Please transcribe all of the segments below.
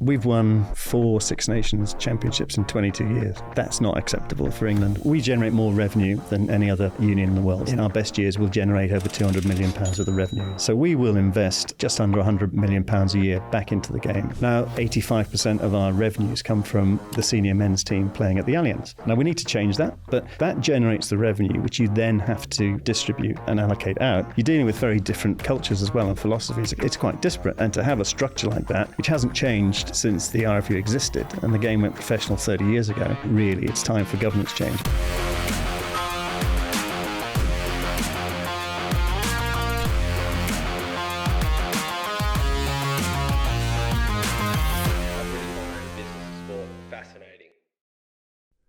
We've won 4 Six Nations championships in 22 years. That's not acceptable for England. We generate more revenue than any other union in the world. In our best years, we'll generate over £200 million of the revenue. So we will invest just under £100 million a year back into the game. Now, 85% of our revenues come from the senior men's team playing at the Allianz. Now, we need to change that, but that generates the revenue, which you then have to distribute and allocate out. You're dealing with very different cultures as well and philosophies. It's quite disparate. And to have a structure like that, which hasn't changed since the RFU existed and the game went professional 30 years ago, really, it's time for governance change.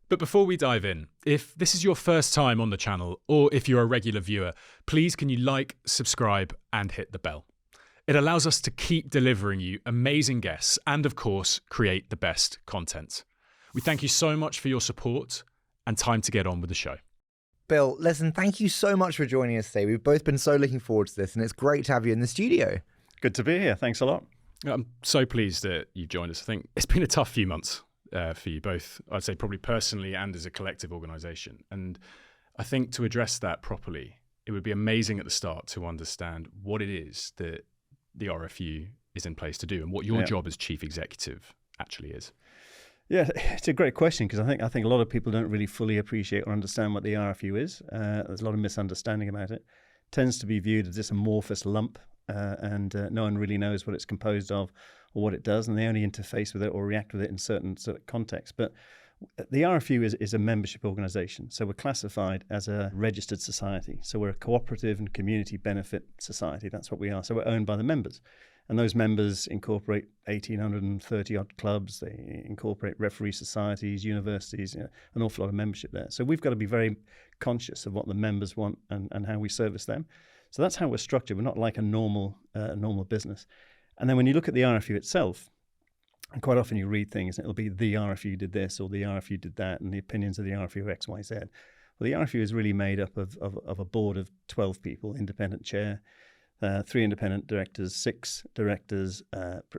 But before we dive in, if this is your first time on the channel, or if you're a regular viewer, please can you like, subscribe, and hit the bell. It allows us to keep delivering you amazing guests and, of course, create the best content. We thank you so much for your support, and time to get on with the show. Bill, listen, thank you so much for joining us today. We've both been so looking forward to this, and it's great to have you in the studio. Good to be here. Thanks a lot. I'm so pleased that you've joined us. I think it's been a tough few months for you both, I'd say probably personally and as a collective organisation. And I think to address that properly, it would be amazing at the start to understand what it is that the RFU is in place to do and what your job as chief executive actually is. Yeah, it's a great question because I think a lot of people don't really fully appreciate or understand what the RFU is. There's a lot of misunderstanding about it. It tends to be viewed as this amorphous lump and no one really knows what it's composed of or what it does, and they only interface with it or react with it in certain sort of contexts. But the RFU is a membership organisation, so we're classified as a registered society. So we're a cooperative and community benefit society. That's what we are. So we're owned by the members. And those members incorporate 1,830 odd clubs. They incorporate referee societies, universities, an awful lot of membership there. So we've got to be very conscious of what the members want and how we service them. So that's how we're structured. We're not like a normal business. And then when you look at the RFU itself, and quite often you read things, and it'll be the RFU did this or the RFU did that, and the opinions of the RFU are X, Y, Z. Well, the RFU is really made up of a board of 12 people, independent chair, 3 independent directors, 6 directors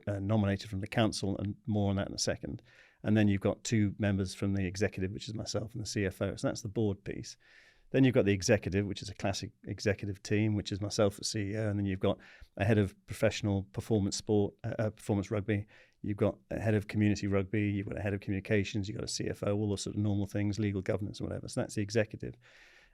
nominated from the council, and more on that in a second. And then you've got 2 members from the executive, which is myself and the CFO. So that's the board piece. Then you've got the executive, which is a classic executive team, which is myself as CEO. And then you've got a head of professional performance sport, performance rugby. You've got a head of community rugby. You've got a head of communications. You've got a CFO, all those sort of normal things, legal governance and whatever. So that's the executive.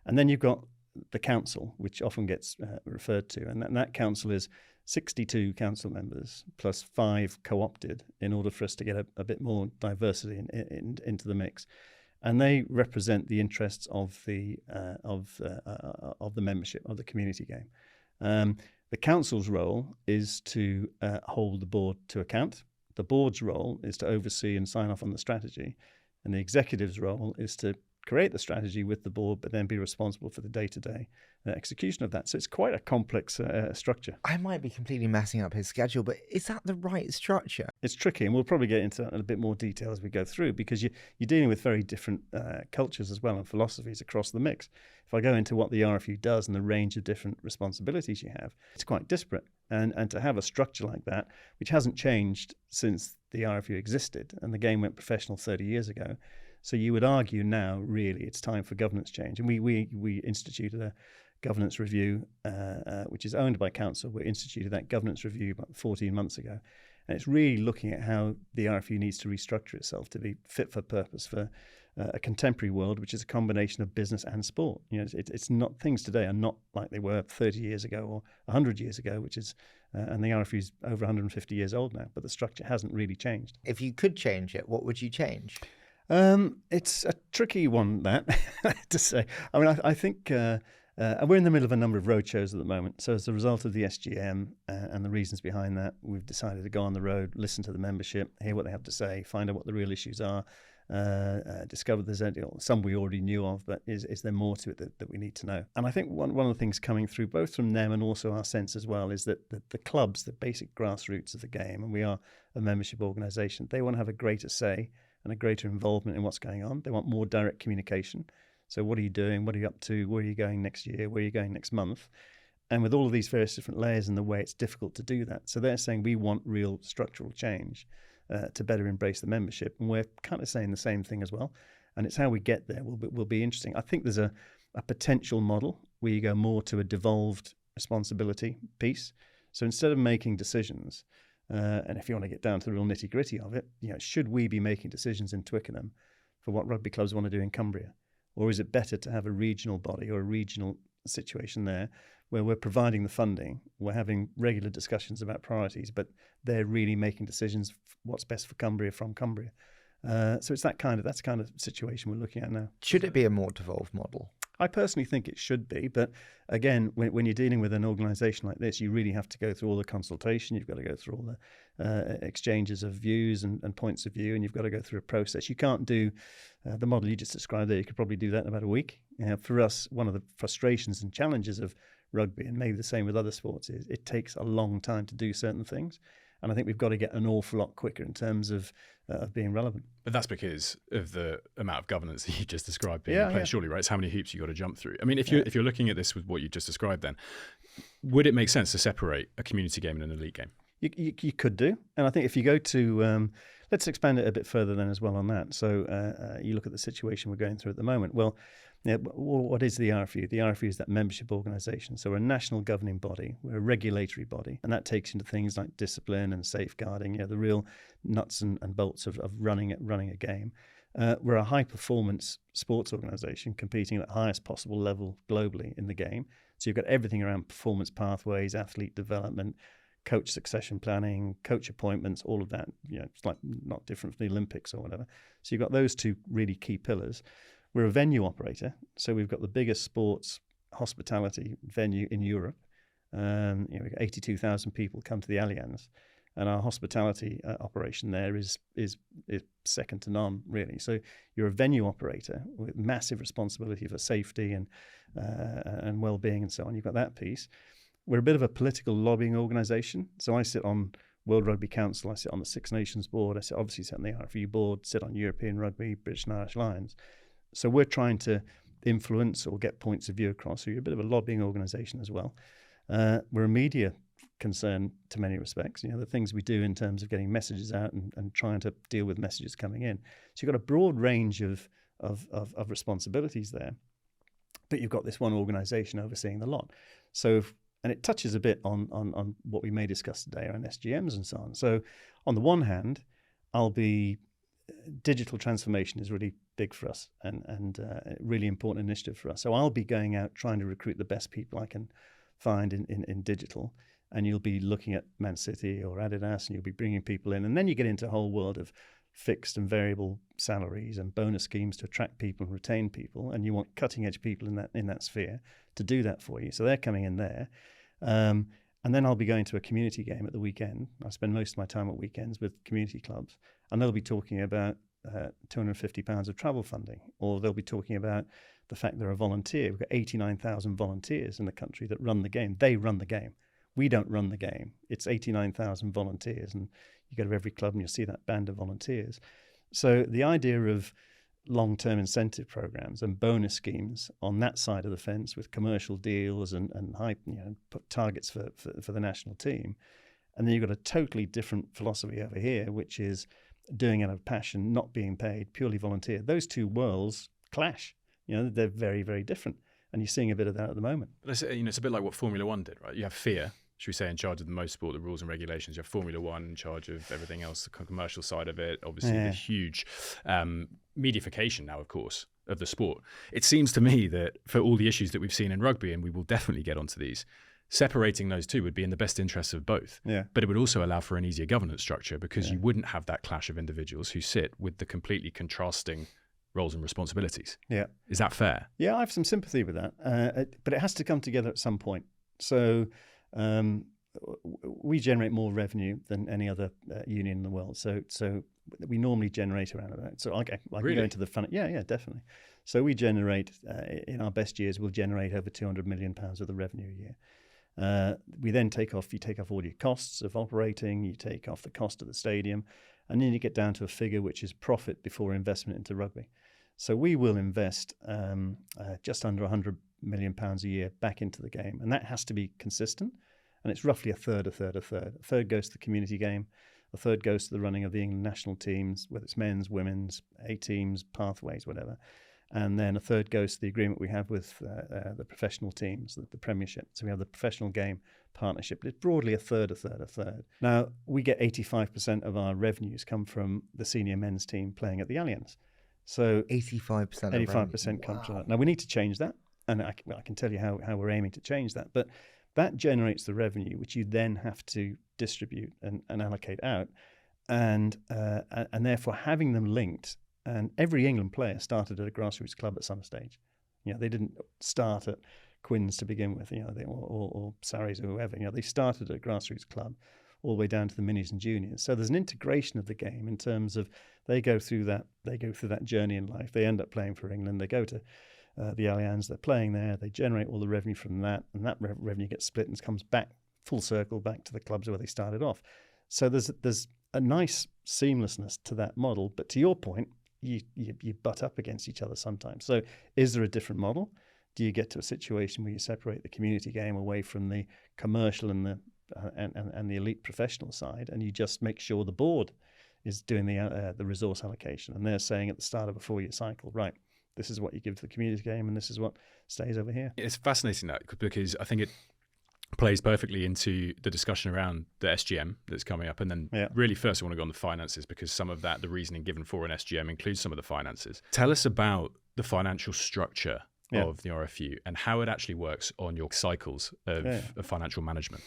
And then you've got the council, which often gets referred to. And that council is 62 council members plus 5 co-opted in order for us to get a bit more diversity into the mix. And they represent the interests of the membership of the community game. The council's role is to hold the board to account. The board's role is to oversee and sign off on the strategy, and the executive's role is to create the strategy with the board, but then be responsible for the day-to-day execution of that. So it's quite a complex structure. I might be completely messing up his schedule, but is that the right structure? It's tricky, and we'll probably get into that in a bit more detail as we go through, because you're dealing with very different cultures as well and philosophies across the mix. If I go into what the RFU does and the range of different responsibilities you have, it's quite disparate. And to have a structure like that, which hasn't changed since the RFU existed and the game went professional 30 years ago, so you would argue now, really, it's time for governance change. And we instituted a governance review, which is owned by council. We instituted that governance review about 14 months ago. And it's really looking at how the RFU needs to restructure itself to be fit for purpose for a contemporary world, which is a combination of business and sport. It's not, things today are not like they were 30 years ago or 100 years ago, which is, and the RFU is over 150 years old now, but the structure hasn't really changed. If you could change it, what would you change? It's a tricky one, that, to say. I mean, I think we're in the middle of a number of roadshows at the moment. So as a result of the SGM and the reasons behind that, we've decided to go on the road, listen to the membership, hear what they have to say, find out what the real issues are, discover there's some we already knew of, but is there more to it that we need to know? And I think one of the things coming through, both from them and also our sense as well, is that the clubs, the basic grassroots of the game, and we are a membership organisation, they want to have a greater say and a greater involvement in what's going on. They want more direct communication. So what are you doing? What are you up to? Where are you going next year? Where are you going next month? And with all of these various different layers and the way it's difficult to do that. So they're saying we want real structural change. to better embrace the membership. And we're kind of saying the same thing as well. And it's how we get there will be interesting. I think there's a potential model where you go more to a devolved responsibility piece. So instead of making decisions, and if you want to get down to the real nitty gritty of it, should we be making decisions in Twickenham for what rugby clubs want to do in Cumbria? Or is it better to have a regional body or a regional situation there where we're providing the funding, we're having regular discussions about priorities, but they're really making decisions what's best for Cumbria from Cumbria. So it's that's the kind of situation we're looking at now. Should it be a more devolved model? I personally think it should be, but again, when you're dealing with an organisation like this, you really have to go through all the consultation. You've got to go through all the exchanges of views and points of view, and you've got to go through a process. You can't do the model you just described there. You could probably do that in about a week. For us, one of the frustrations and challenges of rugby, and maybe the same with other sports, is it takes a long time to do certain things. And I think we've got to get an awful lot quicker in terms of being relevant. But that's because of the amount of governance that you just described being in place, surely, right? It's how many hoops you've got to jump through. I mean, if you're looking at this with what you just described, then would it make sense to separate a community game and an elite game? You could do. And I think if you go to, let's expand it a bit further then as well on that. So you look at the situation we're going through at the moment. Well, what is the RFU? The RFU is that membership organisation. So we're a national governing body, we're a regulatory body, and that takes into things like discipline and safeguarding, the real nuts and bolts of running a game. We're a high-performance sports organisation competing at the highest possible level globally in the game. So you've got everything around performance pathways, athlete development, coach succession planning, coach appointments, all of that. It's like not different from the Olympics or whatever. So you've got those two really key pillars. We're a venue operator, so we've got the biggest sports hospitality venue in Europe. We've got 82,000 people come to the Allianz, and our hospitality operation there is second to none, really. So you're a venue operator with massive responsibility for safety and well-being and so on. You've got that piece. We're a bit of a political lobbying organisation. So I sit on World Rugby Council, I sit on the Six Nations board, obviously sit on the RFU board, sit on European Rugby, British and Irish Lions. So we're trying to influence or get points of view across. So you're a bit of a lobbying organisation as well. We're a media concern to many respects. The things we do in terms of getting messages out and trying to deal with messages coming in. So you've got a broad range of responsibilities there, but you've got this one organisation overseeing the lot. So and it touches a bit on what we may discuss today around SGMs and so on. So on the one hand, digital transformation is really big for us and a really important initiative for us. So I'll be going out trying to recruit the best people I can find in digital, and you'll be looking at Man City or Adidas, and you'll be bringing people in. And then you get into a whole world of fixed and variable salaries and bonus schemes to attract people and retain people, and you want cutting-edge people in that sphere to do that for you. So they're coming in there. And then I'll be going to a community game at the weekend. I spend most of my time at weekends with community clubs, and they'll be talking about £250 of travel funding, or they'll be talking about the fact they're a volunteer. We've got 89,000 volunteers in the country that run the game. They run the game. We don't run the game. It's 89,000 volunteers, and you go to every club and you'll see that band of volunteers. So the idea of long-term incentive programs and bonus schemes on that side of the fence with commercial deals and high, put targets for the national team. And then you've got a totally different philosophy over here, which is doing it out of passion, not being paid, purely volunteer. Those two worlds clash. They're very, very different. And you're seeing a bit of that at the moment. But it's a bit like what Formula One did, right? You have FIA, should we say, in charge of the most sport, the rules and regulations. You have Formula One in charge of everything else, the commercial side of it, obviously the huge mediafication now, of course, of the sport. It seems to me that for all the issues that we've seen in rugby, and we will definitely get onto these, separating those two would be in the best interests of both. Yeah. But it would also allow for an easier governance structure because you wouldn't have that clash of individuals who sit with the completely contrasting roles and responsibilities. Yeah. Is that fair? Yeah, I have some sympathy with that. But it has to come together at some point. So we generate more revenue than any other union in the world. So we normally generate around that. So I can go into the fun. Yeah, definitely. So we generate, in our best years, we'll generate over £200 million of the revenue a year. We then you take off all your costs of operating, you take off the cost of the stadium, and then you get down to a figure which is profit before investment into rugby. So we will invest just under £100 million a year back into the game, and that has to be consistent. And it's roughly a third. A third goes to the community game, a third goes to the running of the England national teams, whether it's men's, women's, A teams, pathways, whatever. And then a third goes to the agreement we have with the professional teams, the Premiership. So we have the professional game partnership. It's broadly a third. Now, we get 85% of our revenues come from the senior men's team playing at the Allianz. So 85%. 85% comes from that. Now, we need to change that. And I can tell you how we're aiming to change that. But that generates the revenue, which you then have to distribute and allocate out. And therefore, having them linked. And every England player started at a grassroots club at some stage. They didn't start at Quins to begin with, or Sarries or whoever. They started at a grassroots club all the way down to the minis and juniors. So there's an integration of the game in terms of they go through that journey in life. They end up playing for England. They go to the Allianz. They're playing there. They generate all the revenue from that, and that revenue gets split and comes back full circle back to the clubs where they started off. So there's a nice seamlessness to that model. But to your point, you butt up against each other sometimes. So is there a different model? Do you get to a situation where you separate the community game away from the commercial and the elite professional side, and you just make sure the board is doing the resource allocation, and they're saying at the start of a 4-year cycle, right, this is what you give to the community game, and this is what stays over here. It's fascinating that, because I think it plays perfectly into the discussion around the SGM that's coming up. And then really first I want to go on the finances, because some of that, the reasoning given for an SGM includes some of the finances. Tell us about the financial structure of the RFU and how it actually works on your cycles of financial manament.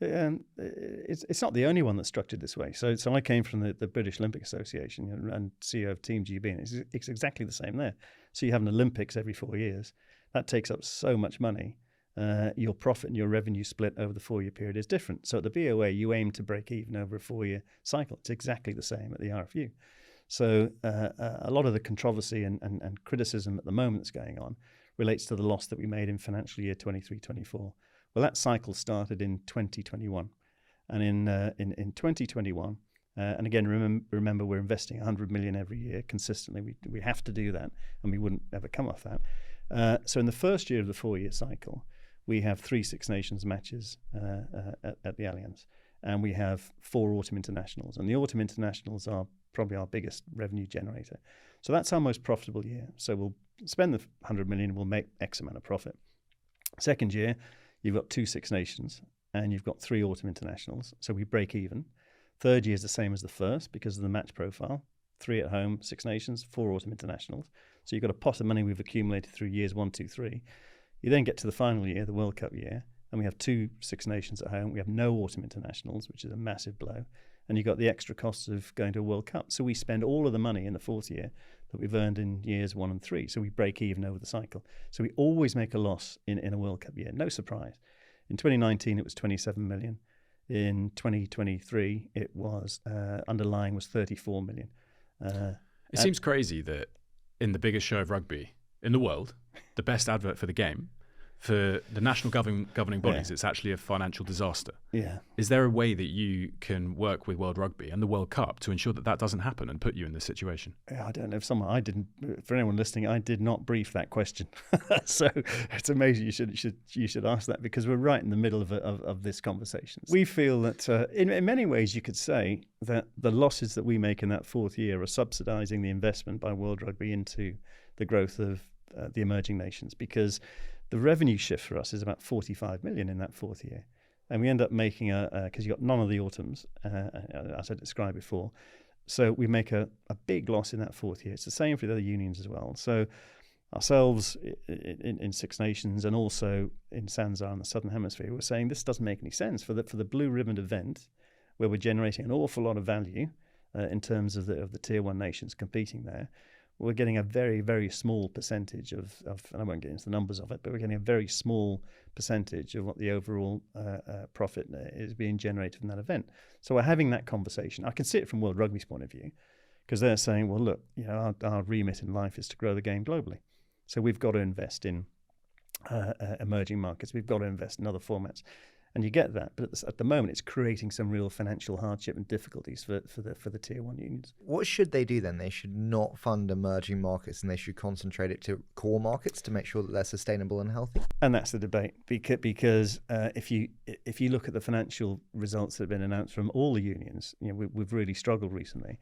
It's not the only one that's structured this way. So I came from the British Olympic Association and CEO of Team GB, and it's exactly the same there. So you have an Olympics every 4 years. That takes up so much money. Your profit and your revenue split over the 4-year period is different. So at the BOA, you aim to break even over a 4-year cycle. It's exactly the same at the RFU. So a lot of the controversy and criticism at the moment that's going on relates to the loss that we made in financial year 23-24. Well, that cycle started in 2021. And in 2021, and again, remember we're investing 100 million every year consistently. We have to do that, and we wouldn't ever come off that. So in the first year of the 4-year cycle, we have 3 Six Nations matches at the Allianz, and we have 4 autumn internationals. And the autumn internationals are probably our biggest revenue generator. So that's our most profitable year. So we'll spend the 100 million, we'll make X amount of profit. Second year, you've got 2 Six Nations, and you've got 3 autumn internationals. So we break even. Third year is the same as the first because of the match profile. 3 at home, 6 Nations, 4 autumn internationals. So you've got a pot of money we've accumulated through years 1, 2, 3. You then get to the final year, the World Cup year, and we have 2 Six Nations at home. We have no autumn internationals, which is a massive blow. And you've got the extra costs of going to a World Cup. So we spend all of the money in the 4th year that we've earned in years 1 and 3. So we break even over the cycle. So we always make a loss in a World Cup year. No surprise. In 2019, it was 27 million. In 2023, it was underlying was 34 million. It seems crazy that in the biggest show of rugby in the world, the best advert for the game, for the national governing bodies, it's actually a financial disaster. Yeah. Is there a way that you can work with World Rugby and the World Cup to ensure that that doesn't happen and put you in this situation? Yeah, I don't know. For anyone listening, I did not brief that question. So it's amazing you should ask that, because we're right in the middle of this conversation. We feel that in many ways you could say that the losses that we make in that 4th year are subsidizing the investment by World Rugby into the growth of the emerging nations, because the revenue shift for us is about 45 million in that 4th year. And we end up making because you've got none of the autumns, as I described before. So we make a big loss in that 4th year. It's the same for the other unions as well. So ourselves in Six Nations and also in Sanzar in the Southern Hemisphere, we're saying this doesn't make any sense for the blue ribbon event, where we're generating an awful lot of value in terms of the tier 1 nations competing there. We're getting a very, very small percentage of, and I won't get into the numbers of it, but we're getting a very small percentage of what the overall profit is being generated from that event. So we're having that conversation. I can see it from World Rugby's point of view, because they're saying, well, look, our remit in life is to grow the game globally. So we've got to invest in emerging markets. We've got to invest in other formats. And you get that, but at the moment, it's creating some real financial hardship and difficulties for the tier one unions. What should they do then? They should not fund emerging markets, and they should concentrate it to core markets to make sure that they're sustainable and healthy. And that's the debate, because if you look at the financial results that have been announced from all the unions, we've really struggled recently.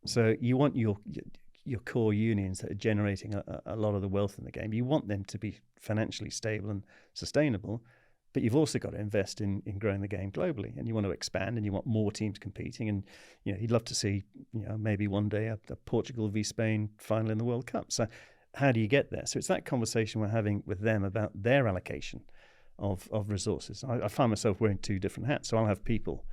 So you want your core unions that are generating a lot of the wealth in the game. You want them to be financially stable and sustainable. But you've also got to invest in growing the game globally, and you want to expand, and you want more teams competing. And you'd love to see maybe one day a Portugal v Spain final in the World Cup. So how do you get there? So it's that conversation we're having with them about their allocation of resources. I find myself wearing two different hats. So I'll have people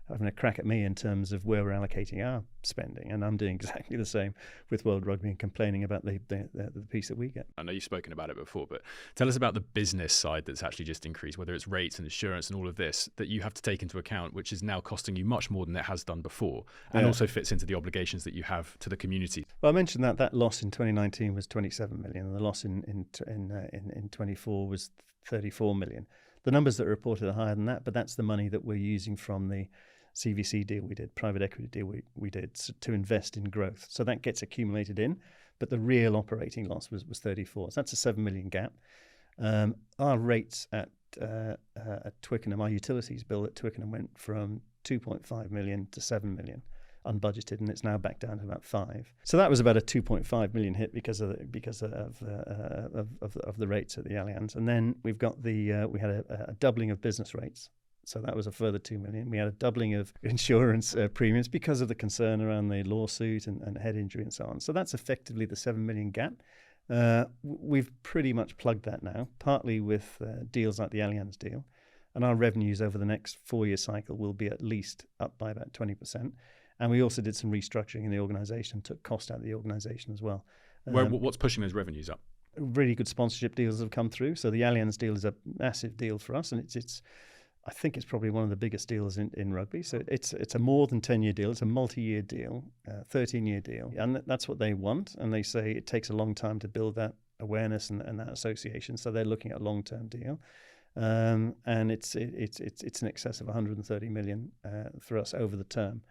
having a crack at me in terms of where we're allocating our spending, and I'm doing exactly the same with World Rugby and complaining about the piece that we get. I know you've spoken about it before, but tell us about the business side that's actually just increased, whether it's rates and insurance and all of this that you have to take into account, which is now costing you much more than it has done before, and also fits into the obligations that you have to the community. Well, I mentioned that loss in 2019 was 27 million, and the loss in 24 was 34 million. The numbers that are reported are higher than that, but that's the money that we're using from the CVC deal we did, private equity deal we did to invest in growth. So that gets accumulated in, but the real operating loss was 34. So that's a 7 million gap. Our rates at Twickenham, our utilities bill at Twickenham went from 2.5 million to 7 million unbudgeted, and it's now back down to about 5. So that was about a 2.5 million hit because of the rates at the Allianz. And then we had a doubling of business rates. So that was a further 2 million. We had a doubling of insurance premiums because of the concern around the lawsuit and head injury and so on. So that's effectively the 7 million gap. We've pretty much plugged that now, partly with deals like the Allianz deal. And our revenues over the next 4-year cycle will be at least up by about 20%. And we also did some restructuring in the organisation, took cost out of the organisation as well. What's pushing those revenues up? Really good sponsorship deals have come through. So the Allianz deal is a massive deal for us, and it's I think it's probably one of the biggest deals in rugby. So it's a more than 10-year deal. It's a multi-year deal, 13-year deal. And that's what they want. And they say it takes a long time to build that awareness and that association. So they're looking at a long-term deal. And it's in excess of 130 million for us over the term.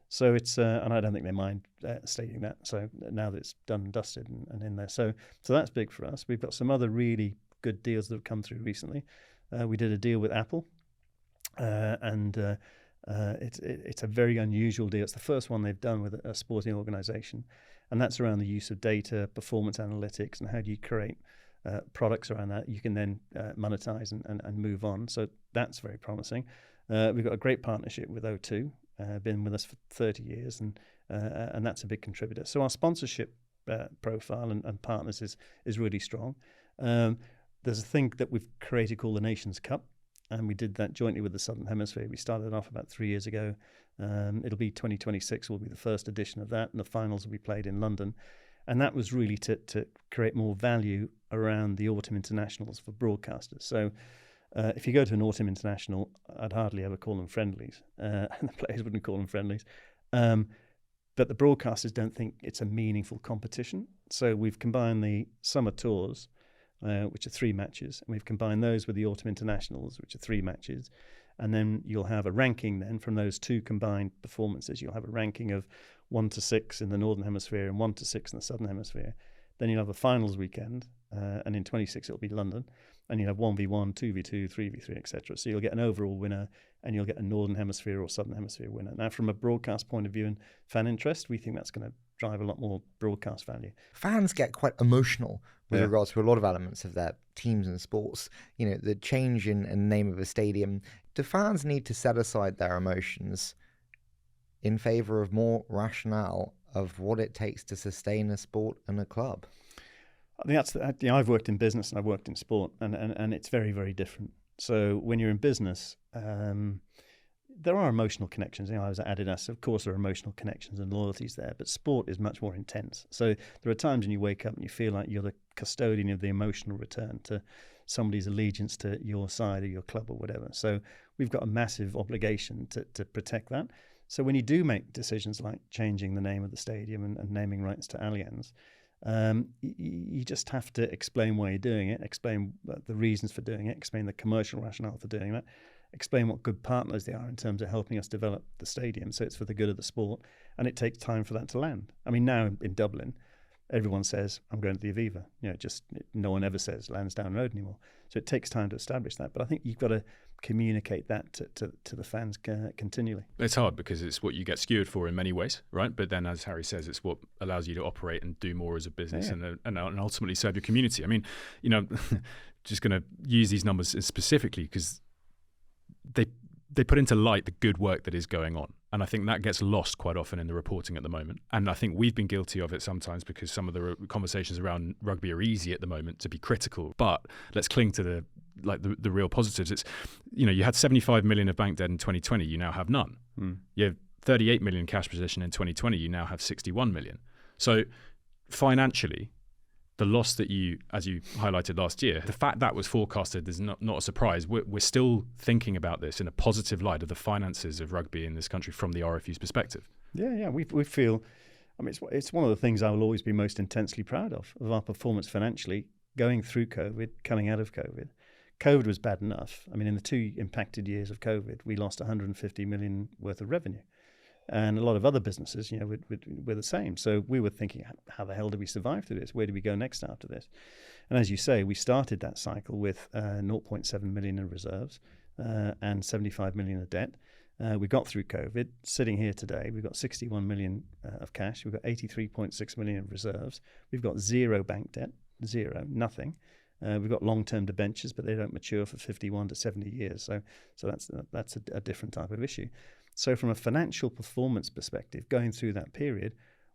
So it's and I don't think they mind stating that. So now that it's done and dusted and in there. So that's big for us. We've got some other really good deals that have come through recently. We did a deal with Apple. And it's a very unusual deal. It's the first one they've done with a sporting organisation, and that's around the use of data, performance analytics, and how do you create products around that you can then monetize and move on. So that's very promising. We've got a great partnership with O2, been with us for 30 years, and that's a big contributor. So our sponsorship profile and partners is really strong. There's a thing that we've created called the Nations Cup. And we did that jointly with the Southern Hemisphere. We started off about 3 years ago. It'll be 2026 will be the first edition of that, and the finals will be played in London. And that was really to create more value around the autumn internationals for broadcasters. So if you go to an autumn international, I'd hardly ever call them friendlies, and the players wouldn't call them friendlies. But the broadcasters don't think it's a meaningful competition. So we've combined the summer tours, which are 3 matches, and we've combined those with the autumn internationals, which are 3 matches, and then you'll have a ranking then from those 2 combined performances. You'll have a ranking of 1 to 6 in the Northern Hemisphere and 1 to 6 in the Southern Hemisphere. Then you'll have a finals weekend, and in 26 it'll be London, and you'll have 1v1, 2v2, 3v3, etc. So you'll get an overall winner, and you'll get a Northern Hemisphere or Southern Hemisphere winner. Now, from a broadcast point of view and fan interest, we think that's going to drive a lot more broadcast value. Fans get quite emotional with regards to a lot of elements of their teams and sports. The change in name of a stadium. Do fans need to set aside their emotions in favour of more rationale of what it takes to sustain a sport and a club? I think that's I've worked in business and I've worked in sport, and it's very, very different. So when you're in business, there are emotional connections. I was at Adidas. Of course, there are emotional connections and loyalties there, but sport is much more intense. So there are times when you wake up and you feel like you're the custodian of the emotional return to somebody's allegiance to your side or your club or whatever. So we've got a massive obligation to protect that. So when you do make decisions like changing the name of the stadium and naming rights to Allianz, you just have to explain why you're doing it, explain the reasons for doing it, explain the commercial rationale for doing that, explain what good partners they are in terms of helping us develop the stadium, so it's for the good of the sport, and it takes time for that to land. I mean, now in Dublin, everyone says, I'm going to the Aviva. No one ever says Lansdowne Road anymore. So it takes time to establish that. But I think you've got to communicate that to the fans continually. It's hard because it's what you get skewered for in many ways, right? But then, as Harry says, it's what allows you to operate and do more as a business and ultimately serve your community. I mean, just going to use these numbers specifically because they put into light the good work that is going on. And I think that gets lost quite often in the reporting at the moment. And I think we've been guilty of it sometimes because some of the conversations around rugby are easy at the moment to be critical. But let's cling to the real positives. It's, you had 75 million of bank debt in 2020, you now have none. You have 38 million cash position in 2020, you now have 61 million. So financially, the loss that as you highlighted last year, the fact that was forecasted is not a surprise. We're still thinking about this in a positive light of the finances of rugby in this country from the RFU's perspective. Yeah. We feel, I mean, it's one of the things I will always be most intensely proud of our performance financially, going through COVID, coming out of COVID. COVID was bad enough. I mean, in the 2 impacted years of COVID, we lost 150 million worth of revenue. And a lot of other businesses, were the same. So we were thinking, how the hell do we survive through this? Where do we go next after this? And as you say, we started that cycle with 0.7 million in reserves and 75 million of debt. We got through COVID. Sitting here today, we've got 61 million of cash. We've got 83.6 million of reserves. We've got zero bank debt, nothing. We've got long-term debentures, but they don't mature for 51 to 70 years. So that's a different type of issue. So from a financial performance perspective, going through that period,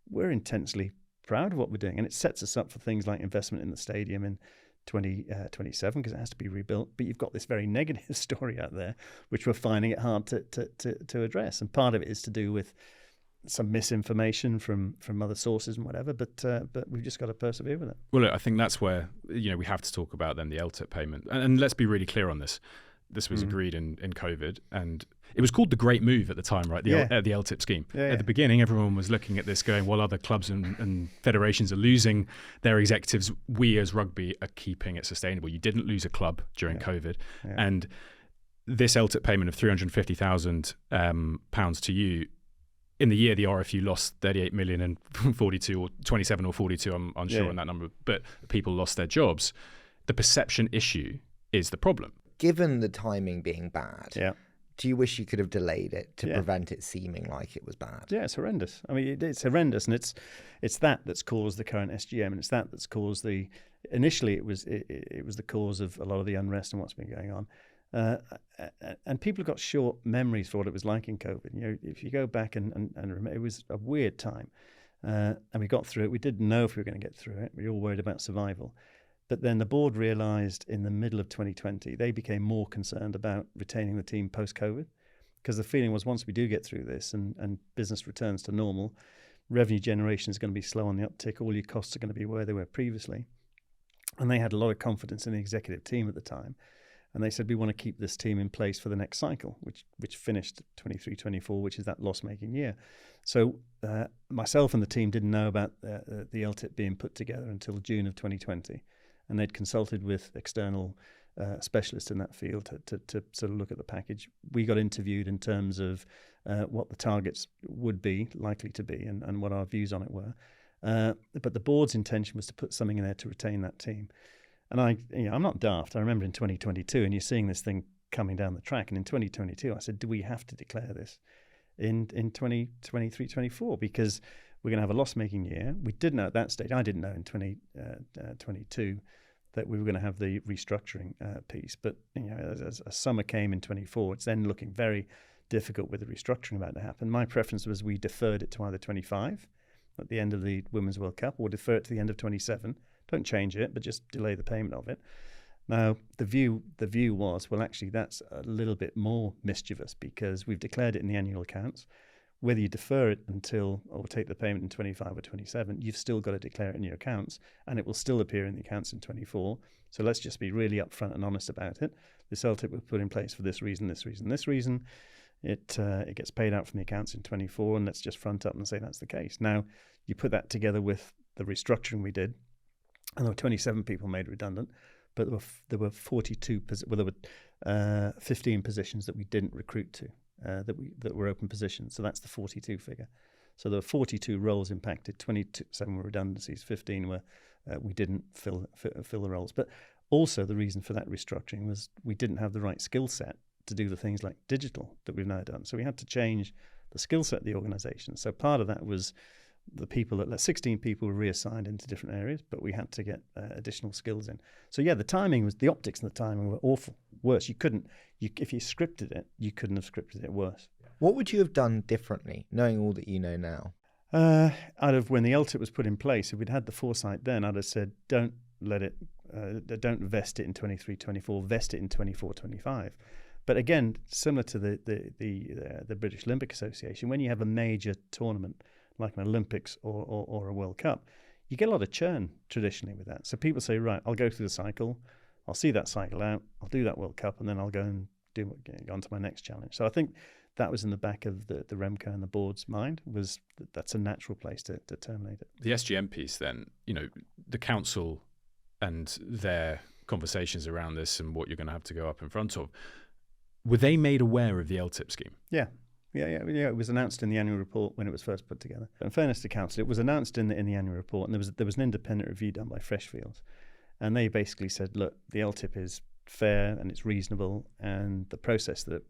we're intensely proud of what we're doing. And it sets us up for things like investment in the stadium in 2027 because it has to be rebuilt. But you've got this very negative story out there, which we're finding it hard to address. And part of it is to do with some misinformation from other sources and whatever, but we've just got to persevere with it. Well, look, I think that's where we have to talk about then the LTIP payment. And let's be really clear on this. This was agreed in COVID, and it was called the Great Move at the time, right? The LTIP scheme. At the beginning, everyone was looking at this going, while other clubs and federations are losing their executives, we as rugby are keeping it sustainable. You didn't lose a club during COVID. And this LTIP payment of £350,000 to you, in the year the RFU lost 38 million and 42 or 27 or 42, I'm unsure on that number, but people lost their jobs. The perception issue is the problem. Given the timing being bad, do you wish you could have delayed it to prevent it seeming like it was bad? Yeah, it's horrendous. I mean, it's horrendous, and it's that that's caused the current SGM, and it's that's caused the. Initially, it was the cause of a lot of the unrest and what's been going on, and people have got short memories for what it was like in COVID. If you go back and remember, it was a weird time, and we got through it. We didn't know if we were going to get through it. We were all worried about survival. But then the board realised in the middle of 2020, they became more concerned about retaining the team post-COVID, because the feeling was once we do get through this and business returns to normal, revenue generation is going to be slow on the uptick, all your costs are going to be where they were previously. And they had a lot of confidence in the executive team at the time. And they said, we want to keep this team in place for the next cycle, which finished 23-24, which is that loss-making year. So myself and the team didn't know about the LTIP being put together until June of 2020. And they'd consulted with external specialists in that field to sort of look at the package. We got interviewed in terms of what the targets would be, likely to be, and what our views on it were. But the board's intention was to put something in there to retain that team. And I'm not daft. I remember in 2022, and you're seeing this thing coming down the track. And in 2022, I said, do we have to declare this in 2023-24? Because we're going to have a loss-making year. We didn't know at that stage. I didn't know in 2022 that we were going to have the restructuring piece. But as summer came in 24, it's then looking very difficult with the restructuring about to happen. My preference was we deferred it to either 25 at the end of the Women's World Cup, or defer it to the end of 27. Don't change it, but just delay the payment of it. Now, the view was, well, actually, that's a little bit more mischievous because we've declared it in the annual accounts. Whether you defer it until or take the payment in 25 or 27, you've still got to declare it in your accounts, and it will still appear in the accounts in 24. So let's just be really upfront and honest about it. This LTIP was put in place for this reason, this reason, this reason. It gets paid out from the accounts in 24, and let's just front up and say that's the case. Now, you put that together with the restructuring we did, and there were 27 people made redundant. but there were 15 positions that we didn't recruit to, that were open positions. So that's the 42 figure. So there were 42 roles impacted, 27 were redundancies, 15 were we didn't fill the roles. But also the reason for that restructuring was we didn't have the right skill set to do the things like digital that we've now done. So we had to change the skill set of the organisation. So part of that was the people 16 people were reassigned into different areas, but we had to get additional skills in. So yeah, the optics and the timing were awful, worse. If you scripted it, you couldn't have scripted it worse. What would you have done differently, knowing all that you know now? When the LTIP was put in place, if we'd had the foresight then, I'd have said, don't vest it in 23-24, vest it in 24-25. But again, similar to the British Olympic Association, when you have a major tournament like an Olympics or a World Cup, you get a lot of churn traditionally with that. So people say, right, I'll go through the cycle, I'll see that cycle out, I'll do that World Cup, and then I'll go and go on to my next challenge. So I think that was in the back of the Remco and the board's mind, was that's a natural place to terminate it. The SGM piece then, the council and their conversations around this and what you're going to have to go up in front of, were they made aware of the LTIP scheme? Yeah. It was announced in the annual report when it was first put together. In fairness to council, it was announced in the annual report, and there was an independent review done by Freshfields, and they basically said, look, the LTIP is fair and it's reasonable, and the process that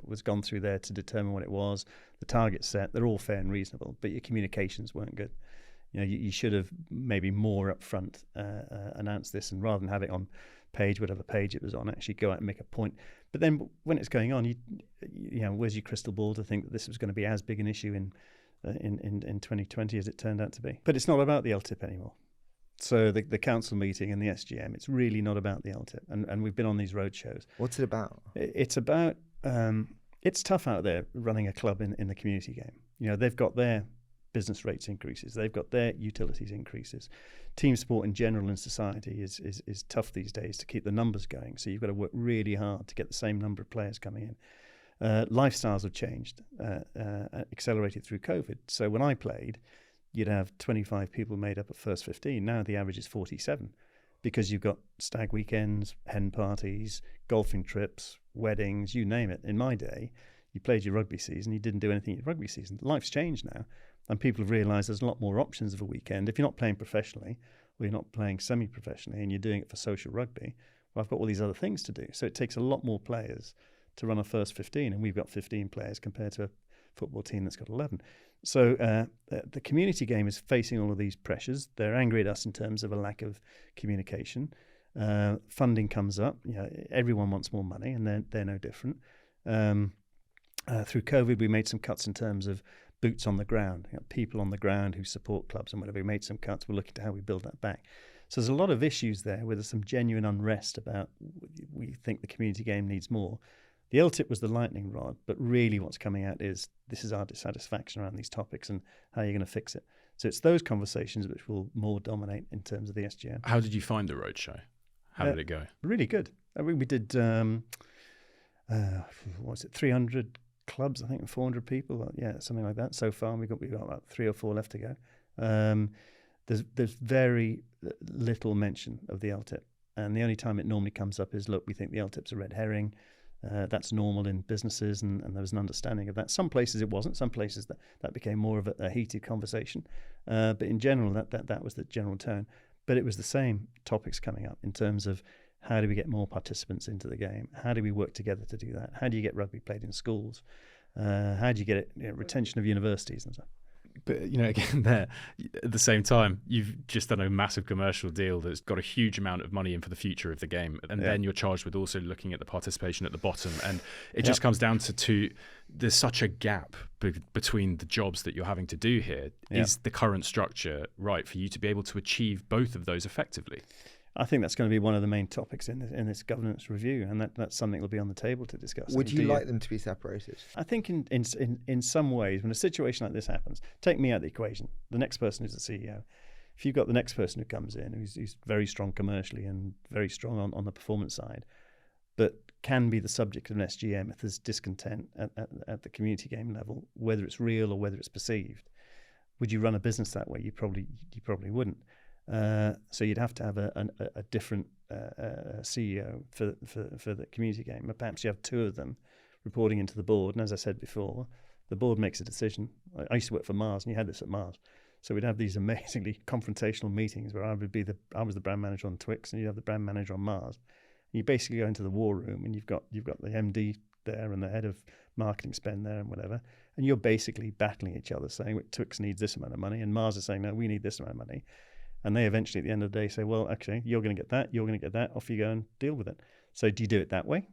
was gone through there to determine what it was, the target set, they're all fair and reasonable, but your communications weren't good. You should have maybe more upfront announced this, and rather than have it on whatever page it was on, actually go out and make a point. But then when it's going on, where's your crystal ball to think that this was going to be as big an issue in 2020 as it turned out to be? But it's not about the LTIP anymore. So the council meeting and the SGM, it's really not about the LTIP. And we've been on these road shows. What's it about? It's about, it's tough out there running a club in the community game. They've got their business rates increases, they've got their utilities increases. Team sport in general in society is tough these days to keep the numbers going. So you've got to work really hard to get the same number of players coming in. Lifestyles have changed, accelerated through COVID. So when I played, you'd have 25 people made up at first 15. Now the average is 47, because you've got stag weekends, hen parties, golfing trips, weddings, you name it. In my day, you played your rugby season, you didn't do anything in your rugby season. Life's changed now, and people have realised there's a lot more options of a weekend. If you're not playing professionally, or you're not playing semi-professionally, and you're doing it for social rugby, well, I've got all these other things to do. So it takes a lot more players to run a first 15, and we've got 15 players compared to a football team that's got 11. So the community game is facing all of these pressures. They're angry at us in terms of a lack of communication. Funding comes up. Everyone wants more money, and they're no different. Through COVID, we made some cuts in terms of boots on the ground, people on the ground who support clubs and whatever. We made some cuts. We're looking to how we build that back. So there's a lot of issues there where there's some genuine unrest about we think the community game needs more. The LTIP was the lightning rod, but really what's coming out is this is our dissatisfaction around these topics and how you're going to fix it. So it's those conversations which will more dominate in terms of the SGM. How did you find the roadshow? How did it go? Really good. I mean, we did, 300 clubs, I think, 400 people. Something like that so far. We've got about 3 or 4 left to go. There's very little mention of the LTIP. And the only time it normally comes up is, look, we think the LTIP's a red herring. That's normal in businesses, and there was an understanding of that. Some places it wasn't. Some places that became more of a heated conversation. But in general, that was the general tone. But it was the same topics coming up in terms of how do we get more participants into the game? How do we work together to do that? How do you get rugby played in schools? How do you get it, retention of universities and stuff? But, again, there, at the same time, you've just done a massive commercial deal that's got a huge amount of money in for the future of the game. And then you're charged with also looking at the participation at the bottom. And it just comes down to there's such a gap between the jobs that you're having to do here. Is the current structure right for you to be able to achieve both of those effectively? I think that's going to be one of the main topics in this governance review, and that's something that will be on the table to discuss. Would you like them to be separated? I think in some ways, when a situation like this happens, take me out of the equation. The next person who's the CEO. If you've got the next person who comes in who's very strong commercially and very strong on the performance side, but can be the subject of an SGM if there's discontent at the community game level, whether it's real or whether it's perceived, would you run a business that way? You probably wouldn't. So you'd have to have a different CEO for the community game, or perhaps you have two of them reporting into the board. And as I said before, the board makes a decision. I used to work for Mars, and you had this at Mars. So we'd have these amazingly confrontational meetings where I was the brand manager on Twix, and you'd have the brand manager on Mars. And you basically go into the war room, and you've got the MD there and the head of marketing spend there and whatever, and you're basically battling each other, saying Twix needs this amount of money, and Mars is saying, no, we need this amount of money. And they eventually, at the end of the day, say, well, actually, you're going to get that, you're going to get that, off you go and deal with it. So do you do it that way?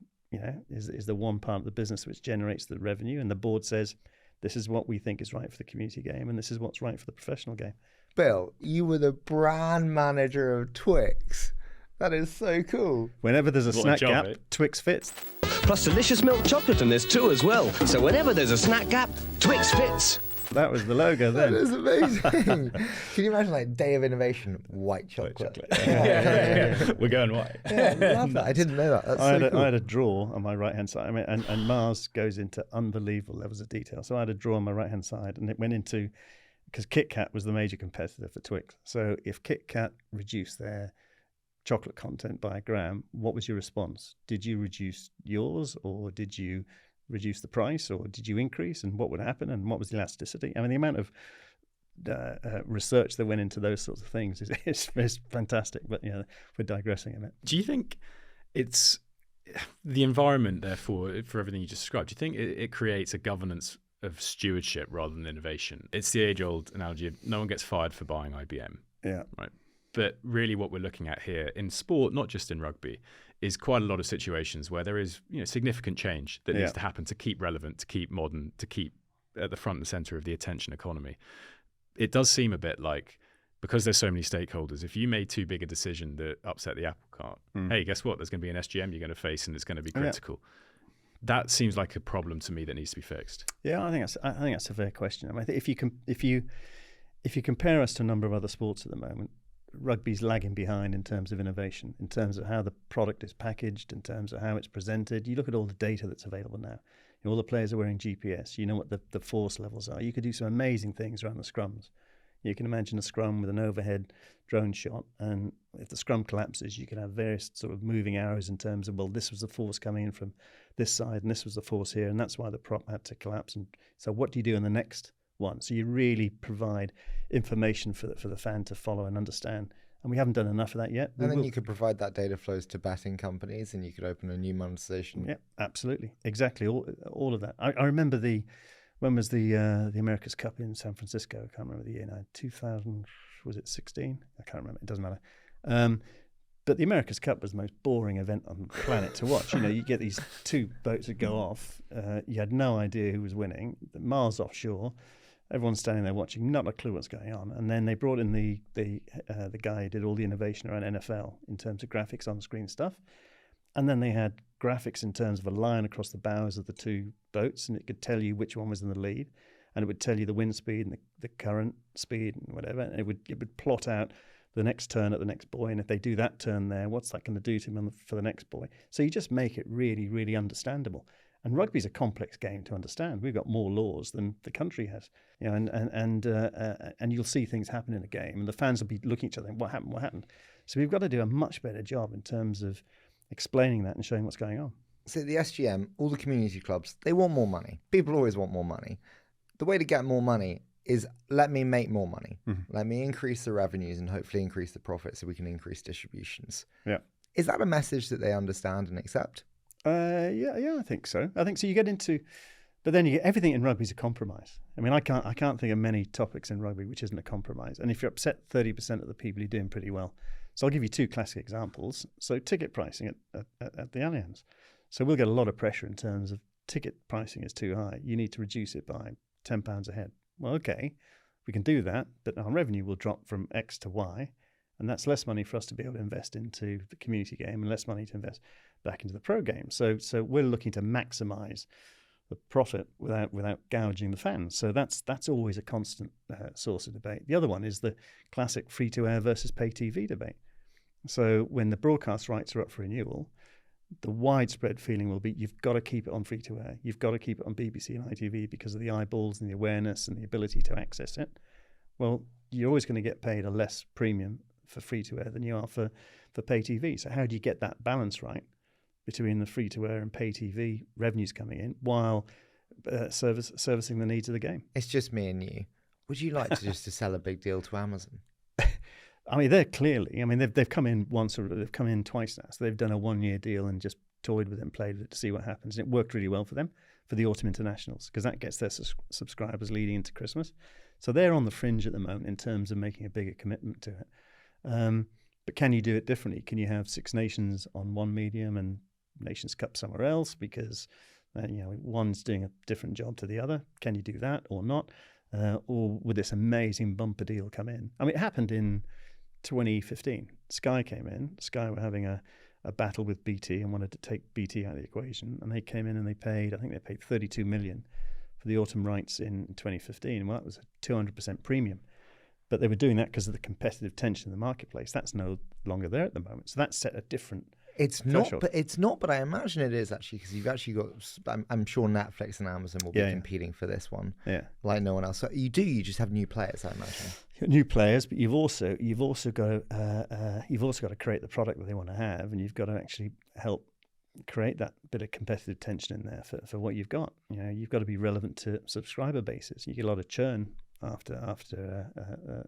Is the one part of the business which generates the revenue, and the board says, this is what we think is right for the community game, and this is what's right for the professional game. Bill, you were the brand manager of Twix. That is so cool. Whenever there's a snack gap, Twix fits. Plus delicious milk chocolate in this too as well. So whenever there's a snack gap, Twix fits. That was the logo then. That is amazing. Can you imagine, like, Day of Innovation, white chocolate? Yeah. We're going white. Yeah, I love that. I didn't know that. That's I had a drawer on my right-hand side. I mean, and Mars goes into unbelievable levels of detail. So I had a drawer on my right-hand side, and it went into, because Kit Kat was the major competitor for Twix. So if Kit Kat reduced their chocolate content by a gram, what was your response? Did you reduce yours, or did you reduce the price, or did you increase, and what would happen, and what was the elasticity? I mean, the amount of research that went into those sorts of things is fantastic, but we're digressing a bit. Do you think it's the environment, therefore, for everything you just described, do you think it creates a governance of stewardship rather than innovation? It's the age-old analogy of no one gets fired for buying IBM. Yeah. Right. But really what we're looking at here in sport, not just in rugby, is quite a lot of situations where there is significant change that needs to happen to keep relevant, to keep modern, to keep at the front and center of the attention economy. It does seem a bit like, because there's so many stakeholders, if you made too big a decision that upset the apple cart, hey, guess what? There's going to be an SGM you're going to face, and it's going to be critical. That seems like a problem to me that needs to be fixed. Yeah, I think that's a fair question. I mean, if you compare us to a number of other sports at the moment, rugby's lagging behind in terms of innovation, in terms of how the product is packaged, in terms of how it's presented. You look at all the data that's available now. All the players are wearing GPS. You know what the force levels are. You could do some amazing things around the scrums. You can imagine a scrum with an overhead drone shot, and if the scrum collapses, you can have various sort of moving arrows in terms of, well, this was the force coming in from this side, and this was the force here, and that's why the prop had to collapse. And so what do you do in the next one? So you really provide information for the fan to follow and understand. And we haven't done enough of that yet. And then you could provide that data flows to betting companies, and you could open a new monetization. Yeah, absolutely. Exactly. All of that. I remember when was the America's Cup in San Francisco? I can't remember the year now. 2000, was it 16? I can't remember. It doesn't matter. But the America's Cup was the most boring event on the planet to watch. You get these two boats that go off. You had no idea who was winning. Miles offshore. Everyone's standing there watching, not a clue what's going on. And then they brought in the guy who did all the innovation around NFL in terms of graphics on-screen stuff. And then they had graphics in terms of a line across the bows of the two boats, and it could tell you which one was in the lead, and it would tell you the wind speed and the current speed and whatever. And it would plot out the next turn at the next buoy, and if they do that turn there, what's that going to do to them for the next buoy? So you just make it really, really understandable. And rugby's a complex game to understand. We've got more laws than the country has, and you'll see things happen in a game, and the fans will be looking at each other and what happened? So we've got to do a much better job in terms of explaining that and showing what's going on. So the SGM, all the community clubs, they want more money. People always want more money. The way to get more money is let me make more money. Mm-hmm. Let me increase the revenues and hopefully increase the profits so we can increase distributions. Yeah. Is that a message that they understand and accept? Yeah, I think so. You get into, but then you get everything in rugby is a compromise. I mean, I can't think of many topics in rugby which isn't a compromise. And if you're upset 30% of the people, you're doing pretty well. So I'll give you two classic examples. So ticket pricing at the Allianz. So we'll get a lot of pressure in terms of ticket pricing is too high. You need to reduce it by £10 a head. Well, okay, we can do that, but our revenue will drop from X to Y, and that's less money for us to be able to invest into the community game and less money to invest back into the pro game. So we're looking to maximize the profit without gouging the fans. So that's always a constant source of debate. The other one is the classic free-to-air versus pay TV debate. So when the broadcast rights are up for renewal, the widespread feeling will be you've got to keep it on free-to-air. You've got to keep it on BBC and ITV because of the eyeballs and the awareness and the ability to access it. Well, you're always going to get paid a less premium for free to air than you are for pay TV. So how do you get that balance right between the free to air and pay TV revenues coming in while servicing the needs of the game? It's just me and you. Would you like to sell a big deal to Amazon? I mean, they're clearly. I mean, they've come in once or they've come in twice now. So they've done a 1-year deal and just toyed with it and played with it to see what happens. And it worked really well for them for the autumn internationals because that gets their subscribers leading into Christmas. So they're on the fringe at the moment in terms of making a bigger commitment to it. But can you do it differently? Can you have Six Nations on one medium and Nations Cup somewhere else because one's doing a different job to the other? Can you do that or not? Or would this amazing bumper deal come in? I mean, it happened in 2015. Sky came in. Sky were having a battle with BT and wanted to take BT out of the equation, and they came in and they paid 32 million for the autumn rights in 2015. Well, that was a 200% premium. But they were doing that because of the competitive tension in the marketplace. That's no longer there at the moment. So that set a different threshold. But I imagine it is actually because you've actually got. I'm sure Netflix and Amazon will be competing for this one, like no one else. So you just have new players, I imagine. New players, but you've also got to create the product that they want to have, and you've got to actually help create that bit of competitive tension in there for what you've got. You've got to be relevant to subscriber bases. You get a lot of churn after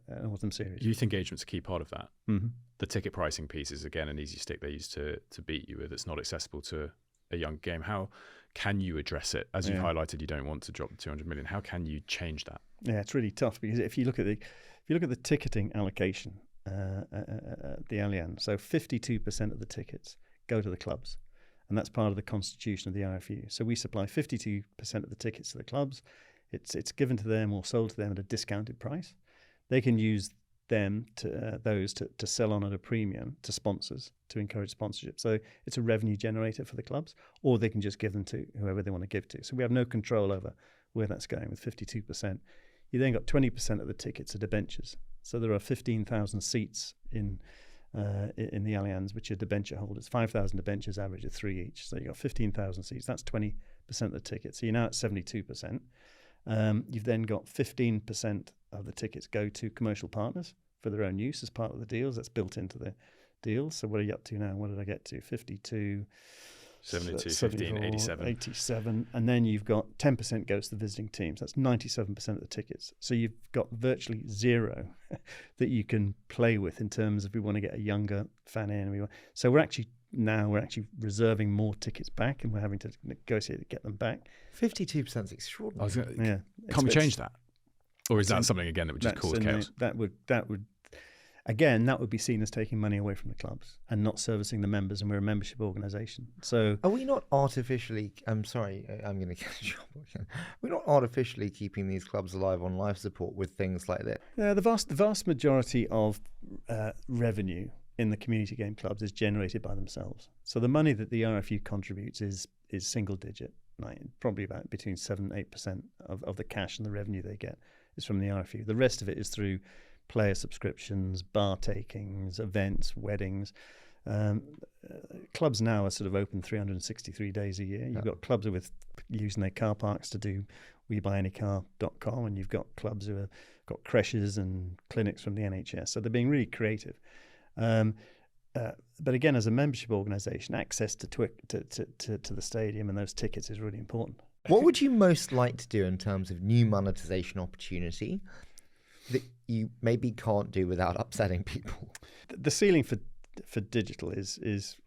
an autumn series. Youth engagement's a key part of that. Mm-hmm. The ticket pricing piece is again an easy stick they use to beat you with. It's not accessible to a young game. How can you address it? As you highlighted, you don't want to drop the 200 million. How can you change that? Yeah, it's really tough because if you look at the ticketing allocation at the Allianz, so 52% of the tickets go to the clubs, and that's part of the constitution of the RFU. So we supply 52% of the tickets to the clubs. It's given to them or sold to them at a discounted price. They can use those to sell on at a premium to sponsors to encourage sponsorship. So it's a revenue generator for the clubs, or they can just give them to whoever they want to give to. So we have no control over where that's going with 52%. You then got 20% of the tickets are debentures. So there are 15,000 seats in the Allianz, which are debenture holders. 5,000 debentures, average of 3 each. So you've got 15,000 seats. That's 20% of the tickets. So you're now at 72%. You've then got 15% of the tickets go to commercial partners for their own use as part of the deals. That's built into the deals. So what are you up to now? What did I get to? 52, 72, 15, 87. 87. And then you've got 10% goes to the visiting teams. That's 97% of the tickets. So you've got virtually zero that you can play with in terms of we want to get a younger fan in. So we're actually reserving more tickets back, and we're having to negotiate to get them back. 52% is extraordinary. Can't we change that? Or is that something, again, that would just cause chaos? That would be seen as taking money away from the clubs and not servicing the members, and we're a membership organisation. So are we not artificially, I'm sorry, I'm going to get you up again. We're not artificially keeping these clubs alive on life support with things like this? Yeah, the vast majority of revenue in the community game clubs is generated by themselves. So the money that the RFU contributes is single digit, probably about between 7 and 8% of the cash and the revenue they get is from the RFU. The rest of it is through player subscriptions, bar takings, events, weddings. Clubs now are sort of open 363 days a year. You've got clubs with using their car parks to do WeBuyAnyCar.com, and you've got clubs who have got creches and clinics from the NHS. So they're being really creative. But again, as a membership organisation, access to the stadium and those tickets is really important. What would you most like to do in terms of new monetisation opportunity that you maybe can't do without upsetting people? The ceiling for digital is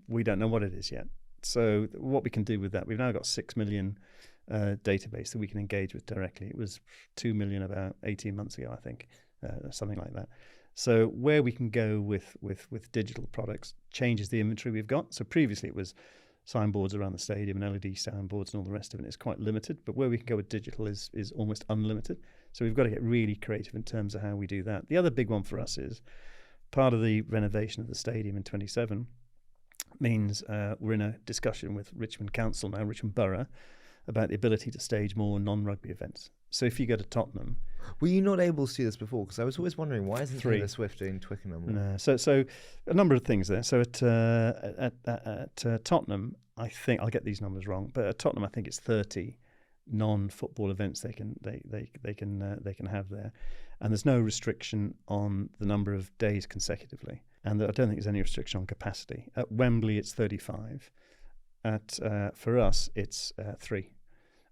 we don't know what it is yet. So what we can do with that, we've now got 6 million database that we can engage with directly. It was 2 million about 18 months ago, I think, something like that. So where we can go with digital products changes the inventory we've got. So previously it was signboards around the stadium and LED soundboards and all the rest of it. It's quite limited, but where we can go with digital is almost unlimited. So we've got to get really creative in terms of how we do that. The other big one for us is part of the renovation of the stadium in 27 means we're in a discussion with Richmond Council now, Richmond Borough, about the ability to stage more non-rugby events. So if you go to Tottenham... Were you not able to see this before? Because I was always wondering, why isn't Taylor Swift doing Twickenham? No. So a number of things there. So at Tottenham, I think, I'll get these numbers wrong, but at Tottenham I think it's 30 non-football events they can have there, and there's no restriction on the number of days consecutively, and I don't think there's any restriction on capacity. At Wembley it's 35. For us it's 3,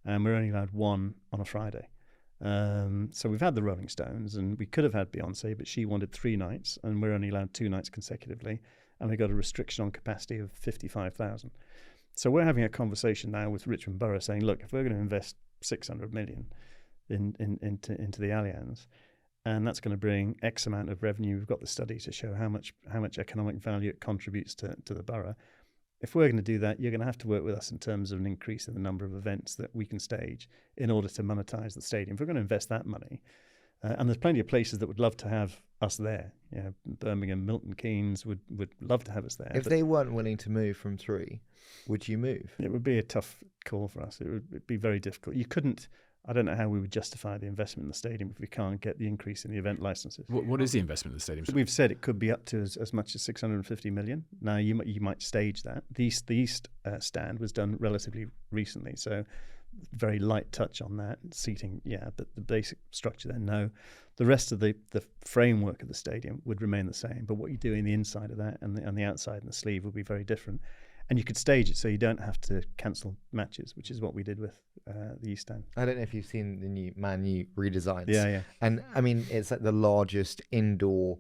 and we're only allowed 1 on a Friday. So we've had the Rolling Stones, and we could have had Beyonce, but she wanted 3 nights, and we're only allowed 2 nights consecutively, and we got a restriction on capacity of 55,000. So we're having a conversation now with Richmond Borough saying, look, if we're going to invest 600 million into the Allianz, and that's going to bring X amount of revenue, we've got the study to show how much economic value it contributes to the borough. If we're going to do that, you're going to have to work with us in terms of an increase in the number of events that we can stage in order to monetize the stadium. If we're going to invest that money, and there's plenty of places that would love to have us there. You know, Birmingham, Milton Keynes would love to have us there. If they weren't willing to move from 3, would you move? It would be a tough call for us. It would be very difficult. You couldn't. I don't know how we would justify the investment in the stadium if we can't get the increase in the event licenses. What is the investment in the stadium? We've said it could be up to as much as 650 million. Now, you might stage that. The East stand was done relatively recently, so very light touch on that. Seating, yeah, but the basic structure there, no. The rest of the framework of the stadium would remain the same, but what you do in the inside of that and the outside and the sleeve would be very different. And you could stage it so you don't have to cancel matches, which is what we did with the East Stand. I don't know if you've seen the new Man U redesigns. Yeah. And I mean, it's like the largest indoor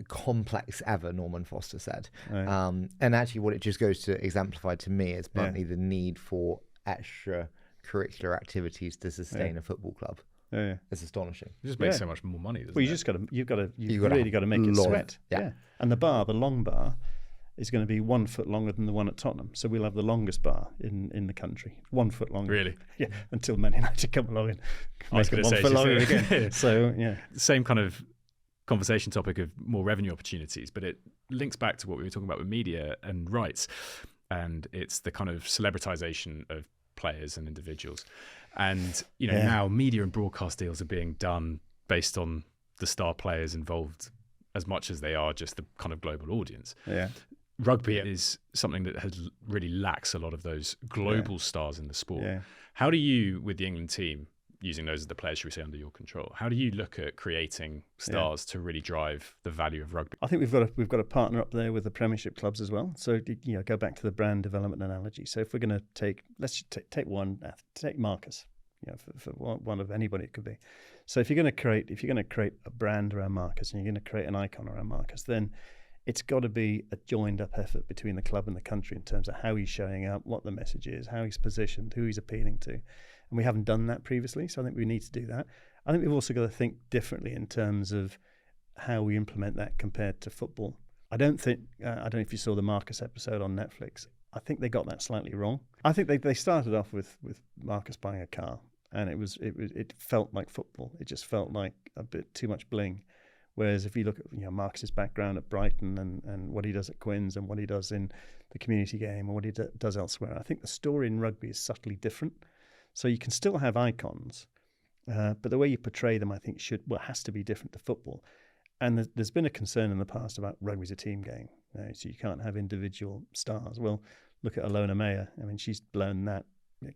complex ever, Norman Foster said. Right. And actually what it just goes to exemplify to me is bluntly the need for extra curricular activities to sustain a football club. Yeah. It's astonishing. It just makes so much more money, doesn't Well, it? you've really got to make it sweat. Yeah. And the long bar, is going to be 1 foot longer than the one at Tottenham. So we'll have the longest bar in the country. 1 foot longer. Really? Yeah, until Man United come along and make it 1 foot longer again. So, yeah. Same kind of conversation topic of more revenue opportunities, but it links back to what we were talking about with media and rights. And it's the kind of celebritization of players and individuals. And, now media and broadcast deals are being done based on the star players involved as much as they are just the kind of global audience. Yeah. Rugby is something that really lacks a lot of those global stars in the sport. Yeah. How do you, with the England team, using those as the players, should we say, under your control, how do you look at creating stars to really drive the value of rugby? I think we've got a partner up there with the Premiership clubs as well. So go back to the brand development analogy. So if we're going to take Marcus, for one of anybody it could be. So if you're going to create a brand around Marcus and you're going to create an icon around Marcus, then it's got to be a joined-up effort between the club and the country in terms of how he's showing up, what the message is, how he's positioned, who he's appealing to. And we haven't done that previously, so I think we need to do that. I think we've also got to think differently in terms of how we implement that compared to football. I don't know if you saw the Marcus episode on Netflix. I think they got that slightly wrong. I think they started off with Marcus buying a car, and it felt like football. It just felt like a bit too much bling. Whereas if you look at Marcus's background at Brighton and what he does at Quins and what he does in the community game and what he does elsewhere, I think the story in rugby is subtly different. So you can still have icons, but the way you portray them, I think, has to be different to football. And there's been a concern in the past about rugby's a team game, so you can't have individual stars. Well, look at Alona Meyer. I mean, she's blown that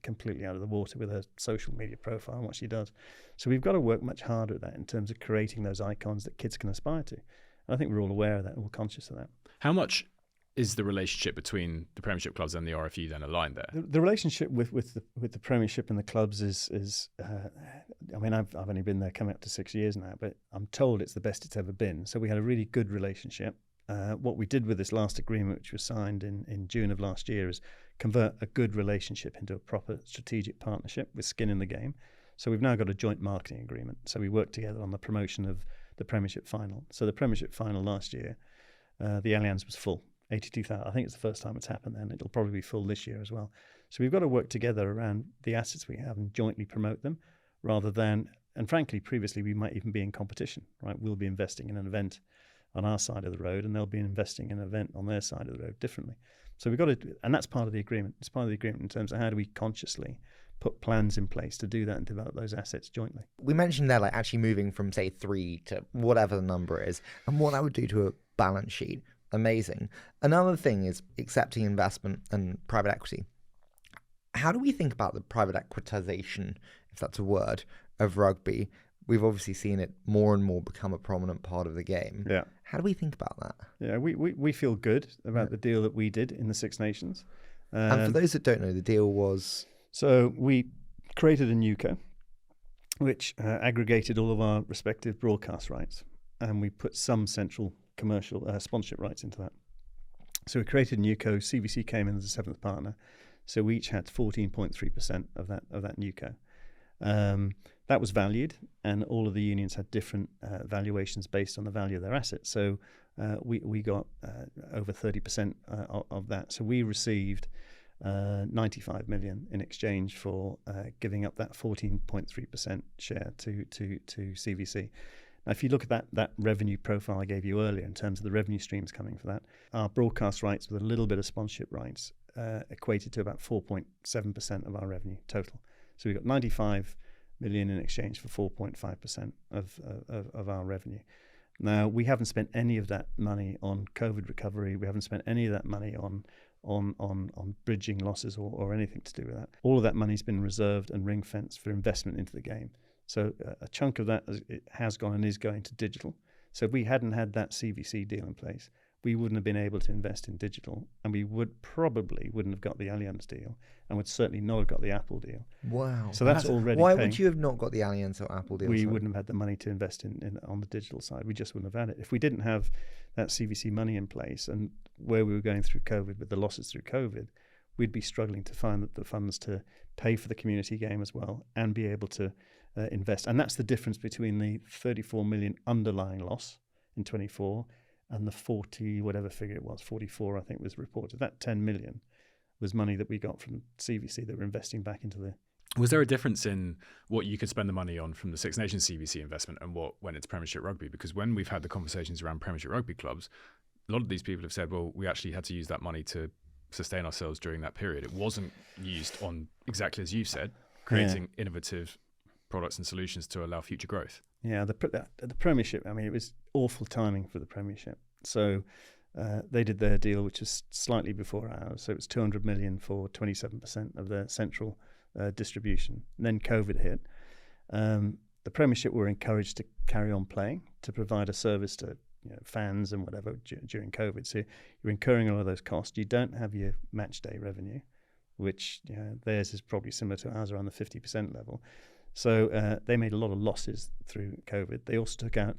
completely out of the water with her social media profile and what she does. So we've got to work much harder at that in terms of creating those icons that kids can aspire to. And I think we're all aware of that and we're conscious of that. How much is the relationship between the Premiership clubs and the RFU then aligned there? The relationship with the Premiership and the clubs is I mean, I've only been there coming up to 6 years now, but I'm told it's the best it's ever been. So we had a really good relationship. What we did with this last agreement, which was signed in June of last year, is convert a good relationship into a proper strategic partnership with skin in the game. So we've now got a joint marketing agreement. So we work together on the promotion of the Premiership final. So the Premiership final last year, the Allianz was full, 82,000. I think it's the first time it's happened then. It'll probably be full this year as well. So we've got to work together around the assets we have and jointly promote them rather than, and frankly, previously we might even be in competition, right? We'll be investing in an event on our side of the road and they'll be investing in an event on their side of the road differently. So we've got to, and that's part of the agreement. It's part of the agreement in terms of how do we consciously put plans in place to do that and develop those assets jointly. We mentioned there, like actually moving from say 3 to whatever the number is, and what that would do to a balance sheet. Amazing. Another thing is accepting investment and private equity. How do we think about the private equitisation, if that's a word, of rugby? We've obviously seen it more and more become a prominent part of the game. Yeah. How do we think about that? Yeah, we feel good about the deal that we did in the Six Nations. And for those that don't know, the deal was... So we created a NewCo, which aggregated all of our respective broadcast rights, and we put some central commercial sponsorship rights into that. So we created a NewCo. CVC came in as a seventh partner, so we each had 14.3% of that NewCo. That was valued, and all of the unions had different valuations based on the value of their assets. So we got over 30% of that. So we received 95 million in exchange for giving up that 14.3% share to CVC. Now, if you look at that revenue profile I gave you earlier in terms of the revenue streams coming for that, our broadcast rights with a little bit of sponsorship rights equated to about 4.7% of our revenue total. So we got 95 million in exchange for 4.5% of our revenue. Now, we haven't spent any of that money on COVID recovery. We haven't spent any of that money on bridging losses or anything to do with that. All of that money's been reserved and ring fenced for investment into the game. So a chunk of that has gone and is going to digital. So if we hadn't had that CVC deal in place, we wouldn't have been able to invest in digital, and we wouldn't have got the Allianz deal, and would certainly not have got the Apple deal. Wow. So that's already Why paying. would you have not got the Allianz or Apple deal? We wouldn't have had the money to invest in on the digital side. We just wouldn't have had it. If we didn't have that CVC money in place, and where we were going through COVID with the losses through COVID, we'd be struggling to find the funds to pay for the community game as well and be able to invest. And that's the difference between the 34 million underlying loss in 24 and the 40, whatever figure it was, 44 I think was reported. That 10 million was money that we got from CVC that we're investing back into the... Was there a difference in what you could spend the money on from the Six Nations CVC investment and what went into Premiership Rugby? Because when we've had the conversations around Premiership Rugby clubs, a lot of these people have said, well, we actually had to use that money to sustain ourselves during that period. It wasn't used on, exactly as you said, creating innovative products and solutions to allow future growth. Yeah, the Premiership, I mean, it was awful timing for the Premiership. So they did their deal, which was slightly before ours. So it was 200 million for 27% of their central distribution. And then COVID hit. The Premiership were encouraged to carry on playing, to provide a service to fans and whatever during COVID. So you're incurring a lot of those costs. You don't have your match day revenue, which theirs is probably similar to ours, around the 50% level. So they made a lot of losses through COVID. They also took out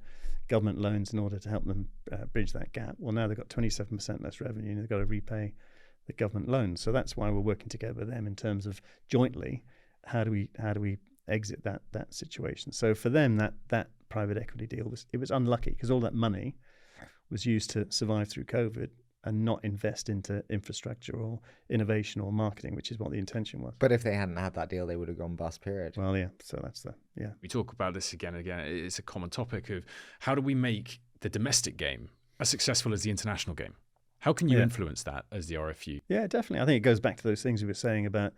government loans in order to help them bridge that gap. Well, now they've got 27% less revenue and they've got to repay the government loans. So that's why we're working together with them in terms of jointly, how do we exit that situation. So for them, that private equity deal was unlucky because all that money was used to survive through COVID and not invest into infrastructure or innovation or marketing, which is what the intention was. But if they hadn't had that deal, they would have gone bust, period. Well, yeah, so that's We talk about this again and again. It's a common topic of how do we make the domestic game as successful as the international game? How can you influence that as the RFU? Yeah, definitely. I think it goes back to those things we were saying about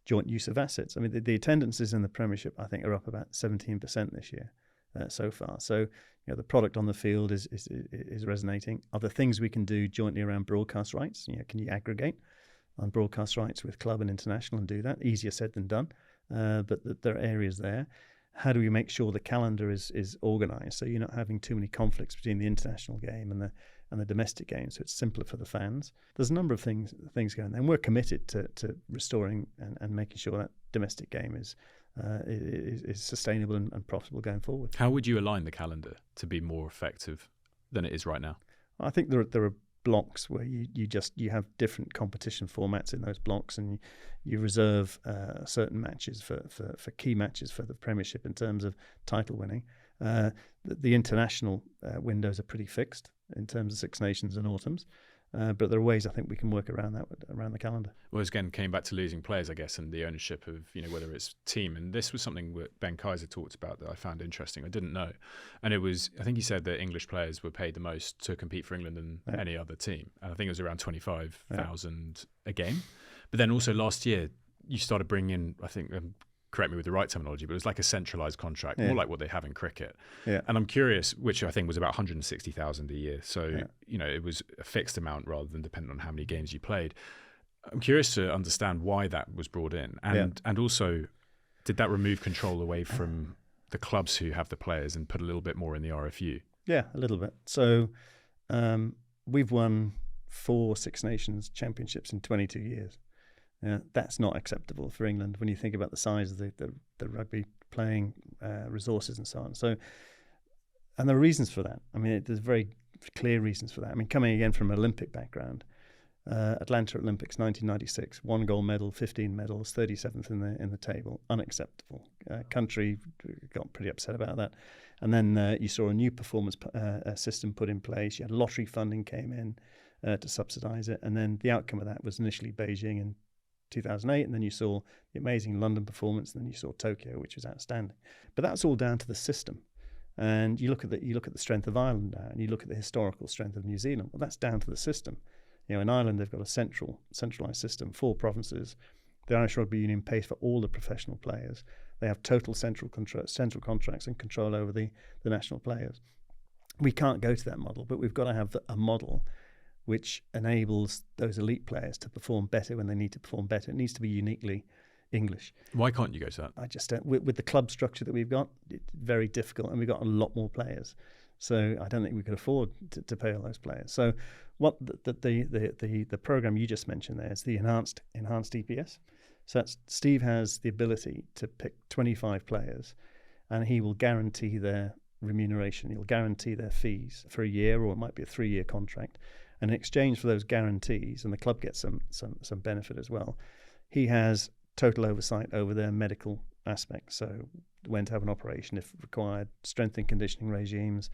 joint use of assets. I mean, the attendances in the Premiership, I think, are up about 17% this year so far. So, the product on the field is resonating. Are there things we can do jointly around broadcast rights? Can you aggregate on broadcast rights with club and international and do that? Easier said than done, but there are areas there. How do we make sure the calendar is organised so you're not having too many conflicts between the international game and the domestic game, so it's simpler for the fans? There's a number of things going on, and we're committed to restoring and making sure that domestic game is sustainable and profitable going forward. How would you align the calendar to be more effective than it is right now? I think there are blocks where you have different competition formats in those blocks, and you reserve certain matches for key matches for the Premiership in terms of title winning. The international windows are pretty fixed in terms of Six Nations and Autumns. But there are ways I think we can work around that around the calendar. Well, again, came back to losing players, I guess, and the ownership of whether it's team. And this was something that Ben Kaiser talked about that I found interesting. I didn't know, and it was, I think he said that English players were paid the most to compete for England than any other team, and I think it was around 25,000 a game. But then also last year you started bringing in, I think. Correct me with the right terminology, but it was like a centralised contract, more like what they have in cricket. Yeah. And I'm curious, which I think was about 160,000 a year. So, it was a fixed amount rather than dependent on how many games you played. I'm curious to understand why that was brought in, and also, did that remove control away from the clubs who have the players and put a little bit more in the RFU? Yeah, a little bit. So we've won 4 Six Nations championships in 22 years. That's not acceptable for England when you think about the size of the rugby playing resources and so on. So, and there are reasons for that. I mean, there's very clear reasons for that. I mean, coming again from an Olympic background, Atlanta Olympics 1996, 1 gold medal, 15 medals, 37th in the table, unacceptable. Country got pretty upset about that, and then you saw a new performance system put in place. You had lottery funding came in to subsidise it, and then the outcome of that was initially Beijing in 2008, and then you saw the amazing London performance, and then you saw Tokyo, which was outstanding. But that's all down to the system. And you look at the strength of Ireland now, and you look at the historical strength of New Zealand. Well, that's down to the system. In Ireland, they've got a centralised system, 4 provinces. The Irish Rugby Union pays for all the professional players. They have total central contracts and control over the national players. We can't go to that model, but we've got to have a model which enables those elite players to perform better when they need to perform better. It needs to be uniquely English. Why can't you go to that? I just don't. With the club structure that we've got, it's very difficult, and we've got a lot more players. So I don't think we could afford to pay all those players. So what the program you just mentioned there is the enhanced EPS. So Steve has the ability to pick 25 players, and he will guarantee their remuneration. He'll guarantee their fees for a year, or it might be a 3-year contract. And in exchange for those guarantees, and the club gets some benefit as well, he has total oversight over their medical aspects. So when to have an operation if required, strength and conditioning regimes.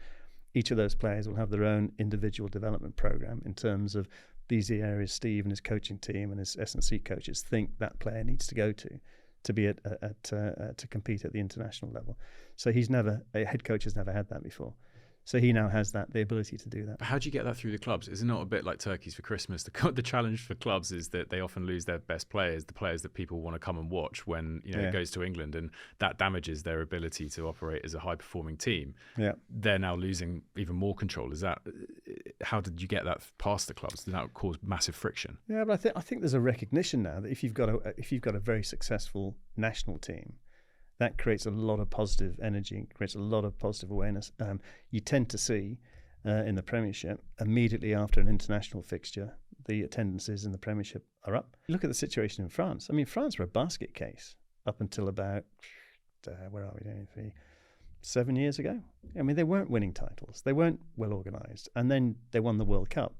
Each of those players will have their own individual development program in terms of these are the areas Steve and his coaching team and his S&C coaches think that player needs to go to be to compete at the international level. So a head coach has never had that before. So he now has the ability to do that. How do you get that through the clubs? Is it not a bit like turkeys for Christmas? The challenge for clubs is that they often lose their best players, the players that people want to come and watch when it goes to England, and that damages their ability to operate as a high-performing team. Yeah, they're now losing even more control. How did you get that past the clubs? Did that cause massive friction? Yeah, but I think there's a recognition now that if you've got a very successful national team, that creates a lot of positive energy, creates a lot of positive awareness. You tend to see in the Premiership, immediately after an international fixture, the attendances in the Premiership are up. Look at the situation in France. I mean, France were a basket case up until about, 7 years ago. I mean, they weren't winning titles. They weren't well organised. And then they won the World Cup.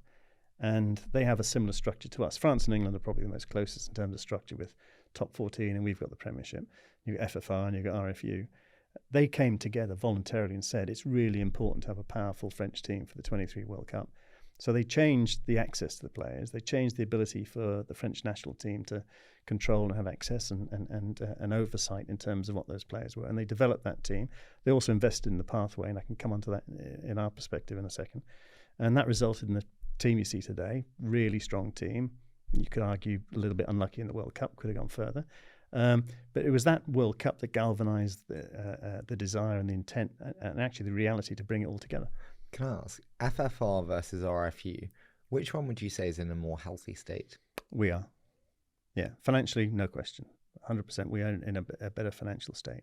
And they have a similar structure to us. France and England are probably the most closest in terms of structure, with top 14, and we've got the Premiership. You've got FFR and you've got RFU. They came together voluntarily and said it's really important to have a powerful French team for the 23 World Cup. So they changed the access to the players. They changed the ability for the French national team to control and have access and oversight in terms of what those players were. And they developed that team. They also invested in the pathway, and I can come on to that in our perspective in a second. And that resulted in the team you see today, really strong team. You could argue a little bit unlucky in the World Cup, could have gone further. But it was that World Cup that galvanised the desire and the intent and actually the reality to bring it all together. Can I ask, FFR versus RFU, which one would you say is in a more healthy state? We are. Yeah, financially, no question. 100% we are in a better financial state.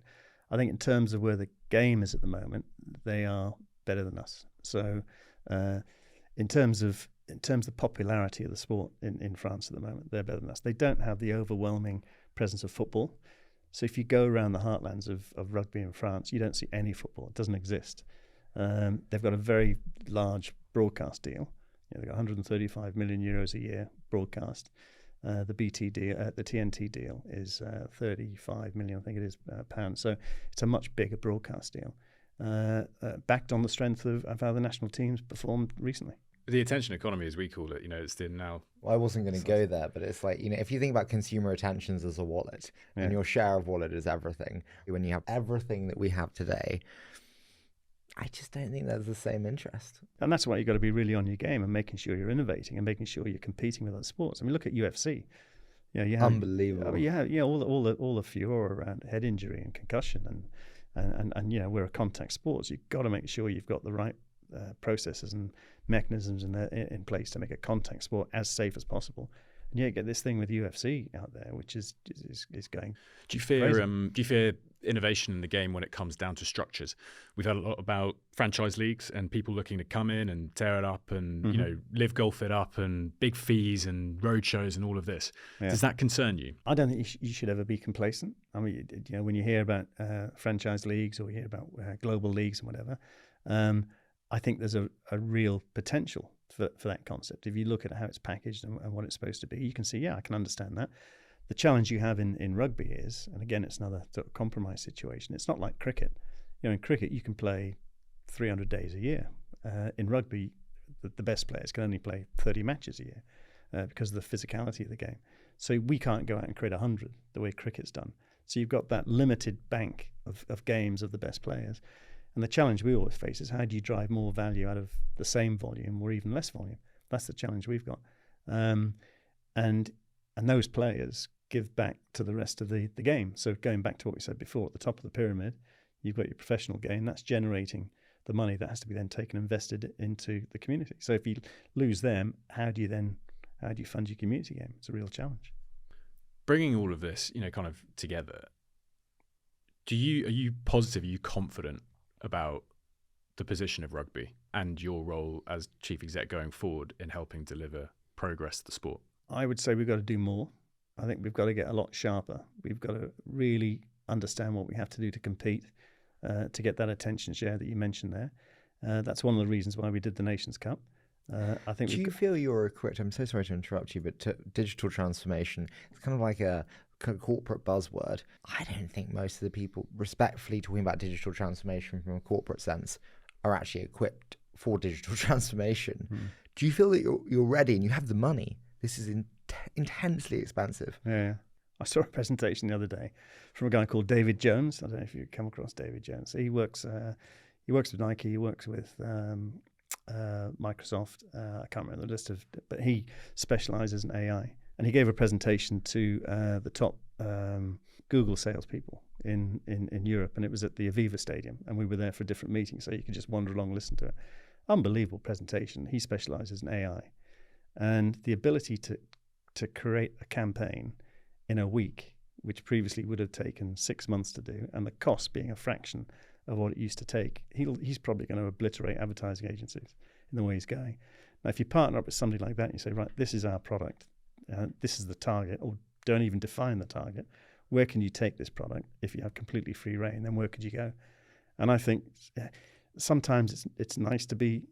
I think in terms of where the game is at the moment, they are better than us. So in terms of popularity of the sport in France at the moment, they're better than us. They don't have the overwhelming presence of football. So if you go around the heartlands of rugby in France, you don't see any football. It doesn't exist. They've got a very large broadcast deal. They've got 135 million euros a year broadcast. The BT deal, the TNT deal is 35 million, I think it is, pounds. So it's a much bigger broadcast deal, backed on the strength of how the national teams performed recently. The attention economy, as we call it, it's in now. Well, I wasn't going to go there, but it's like, if you think about consumer attentions as a wallet, and your share of wallet is everything, when you have everything that we have today, I just don't think there's the same interest. And that's why you've got to be really on your game and making sure you're innovating and making sure you're competing with other sports. I mean, look at UFC. You have, unbelievable. All the furor around head injury and concussion, and we're a contact sport, so you've got to make sure you've got the right processes and mechanisms in place to make a contact sport as safe as possible. And you get this thing with UFC out there, which is going. Do you fear crazy. do you fear innovation in the game when it comes down to structures? We've heard a lot about franchise leagues and people looking to come in and tear it up and live golf it up and big fees and road shows and all of this. Yeah. Does that concern you? I don't think you should ever be complacent. I mean, when you hear about franchise leagues or you hear about global leagues and whatever, I think there's a real potential for that concept. If you look at how it's packaged and what it's supposed to be, you can see, I can understand that. The challenge you have in rugby is, and again, it's another sort of compromise situation. It's not like cricket. In cricket, you can play 300 days a year. In rugby, the best players can only play 30 matches a year because of the physicality of the game. So we can't go out and create 100 the way cricket's done. So you've got that limited bank of games of the best players. And the challenge we always face is how do you drive more value out of the same volume or even less volume? That's the challenge we've got. And those players give back to the rest of the game. So going back to what we said before, at the top of the pyramid, you've got your professional game. That's generating the money that has to be then taken and invested into the community. So if you lose them, how do you fund your community game? It's a real challenge. Bringing all of this, kind of together, are you positive, are you confident about the position of rugby and your role as chief exec going forward in helping deliver progress to the sport? I would say we've got to do more. I think we've got to get a lot sharper. We've got to really understand what we have to do to compete, to get that attention share that you mentioned there. That's one of the reasons why we did the Nations Cup. I think. Do you feel you're equipped? I'm so sorry to interrupt you, but digital transformation, it's kind of like a corporate buzzword. I don't think most of the people respectfully talking about digital transformation from a corporate sense are actually equipped for digital transformation. Do you feel that you're ready and you have the money? This is intensely expensive. Yeah. I saw a presentation the other day from a guy called David Jones. I don't know if you've come across David Jones. He works with Nike. He works with Microsoft. I can't remember the list but he specializes in AI. And he gave a presentation to the top Google salespeople in Europe, and it was at the Aviva Stadium, and we were there for a different meeting, so you could just wander along and listen to it. Unbelievable presentation. He specializes in AI. And the ability to create a campaign in a week, which previously would have taken 6 months to do, and the cost being a fraction of what it used to take, he's probably going to obliterate advertising agencies in the way he's going. Now, if you partner up with somebody like that and you say, right, this is our product, this is the target, or don't even define the target, where can you take this product if you have completely free reign, then where could you go? And I think sometimes it's nice to be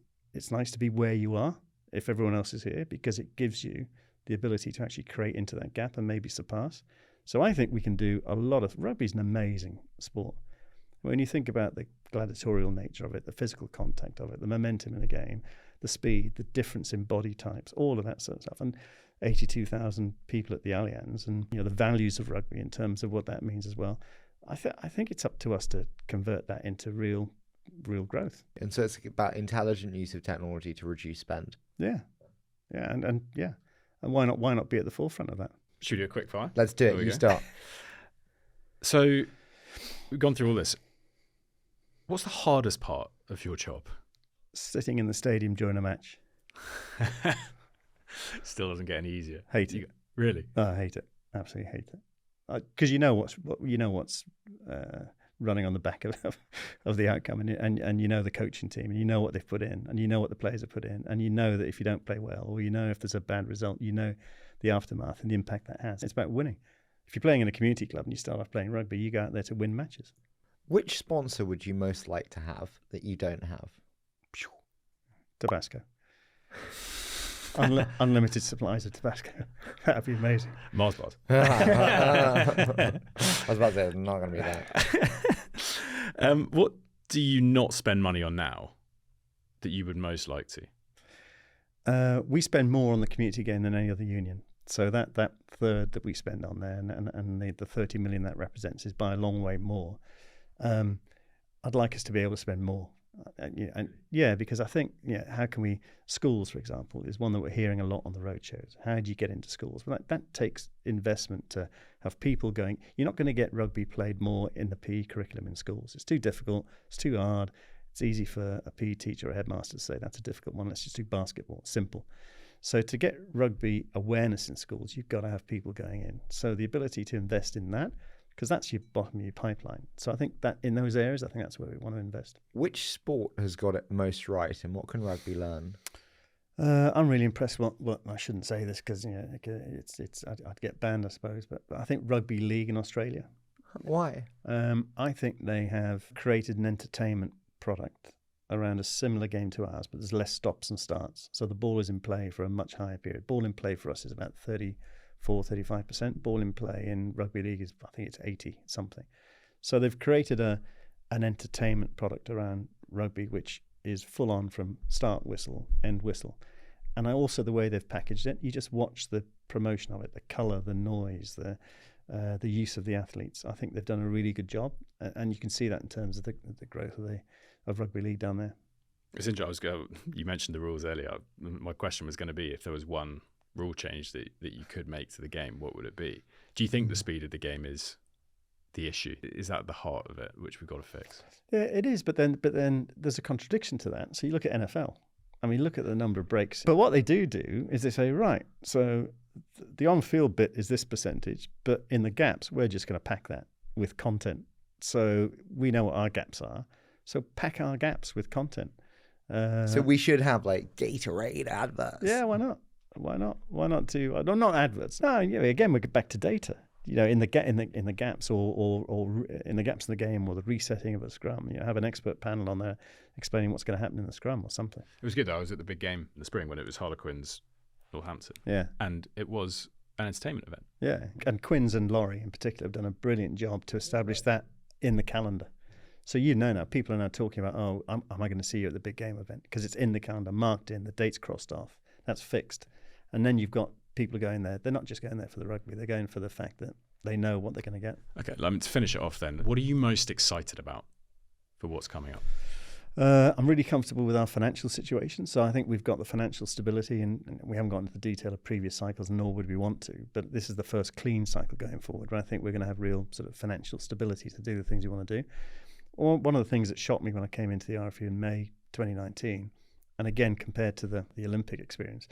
where you are if everyone else is here, because it gives you the ability to actually create into that gap and maybe surpass. So I think we can do a lot of. Rugby's an amazing sport. When you think about the gladiatorial nature of it, the physical contact of it, the momentum in the game, the speed, the difference in body types, all of that sort of stuff, and 82,000 people at the Allianz, and the values of rugby in terms of what that means as well. I think it's up to us to convert that into real growth. And so it's about intelligent use of technology to reduce spend. Yeah, and why not be at the forefront of that? Should we do a quick fire? Let's do it. You start. So we've gone through all this. What's the hardest part of your job? Sitting in the stadium during a match. Still doesn't get any easier. Hate it. Really? Oh, I hate it. Absolutely hate it. Because you know what's running on the back of the outcome, and you know the coaching team, and you know what they've put in, and you know what the players have put in, and you know that if you don't play well, or you know if there's a bad result, you know the aftermath and the impact that has. It's about winning. If you're playing in a community club and you start off playing rugby, you go out there to win matches. Which sponsor would you most like to have that you don't have? Tabasco. Unlimited supplies of Tabasco. That'd be amazing. Mars bars. I was about to say, it's not going to be that. What do you not spend money on now that you would most like to? We spend more on the community game than any other union. So that third that we spend on there, and the 30 million that represents, is by a long way more. I'd like us to be able to spend more. Because I think, how can we, schools, for example, is one that we're hearing a lot on the road shows. How do you get into schools? Well, that takes investment to have people going. You're not going to get rugby played more in the PE curriculum in schools. It's too difficult. It's too hard. It's easy for a PE teacher or a headmaster to say that's a difficult one. Let's just do basketball. It's simple. So to get rugby awareness in schools, you've got to have people going in. So the ability to invest in that, because that's your bottom of your pipeline. So I think that in those areas, I think that's where we want to invest. Which sport has got it most right, and what can rugby learn? I'm really impressed. Well, I shouldn't say this because I'd get banned, I suppose. But I think rugby league in Australia. Why? I think they have created an entertainment product around a similar game to ours, but there's less stops and starts. So the ball is in play for a much higher period. Ball in play for us is about 34-35%. Ball in play in rugby league is, I think it's 80 something. So they've created an entertainment product around rugby, which is full on from start whistle, end whistle. And also the way they've packaged it, you just watch the promotion of it, the colour, the noise, the use of the athletes. I think they've done a really good job, and you can see that in terms of the growth of rugby league down there. It's interesting. You mentioned the rules earlier. My question was going to be, if there was one rule change that you could make to the game, what would it be? Do you think the speed of the game is the issue? Is that the heart of it, which we've got to fix? Yeah, it is, but then there's a contradiction to that. So you look at NFL. I mean, look at the number of breaks. But what they do is they say, right, so the on-field bit is this percentage, but in the gaps, we're just going to pack that with content. So we know what our gaps are. So pack our gaps with content. So we should have like Gatorade adverts. Yeah, why not? Why not do not adverts? No, again, we get back to data. In the gaps or in the gaps in the game, or the resetting of a scrum. Have an expert panel on there explaining what's going to happen in the scrum or something. It was good though. I was at the big game in the spring when it was Harlequins, Northampton. Yeah, and it was an entertainment event. Yeah, and Quins and Laurie in particular have done a brilliant job to establish that in the calendar. So now people are now talking about, am I going to see you at the big game event? Because it's in the calendar, marked in, the date's crossed off, that's fixed. And then you've got people going there. They're not just going there for the rugby, they're going for the fact that they know what they're going to get. Okay, to finish it off then, what are you most excited about for what's coming up? I'm really comfortable with our financial situation. So I think we've got the financial stability, and we haven't got into the detail of previous cycles, nor would we want to. But this is the first clean cycle going forward, where I think we're going to have real sort of financial stability to do the things we want to do. One of the things that shocked me when I came into the RFU in May 2019, and again compared to the Olympic experience,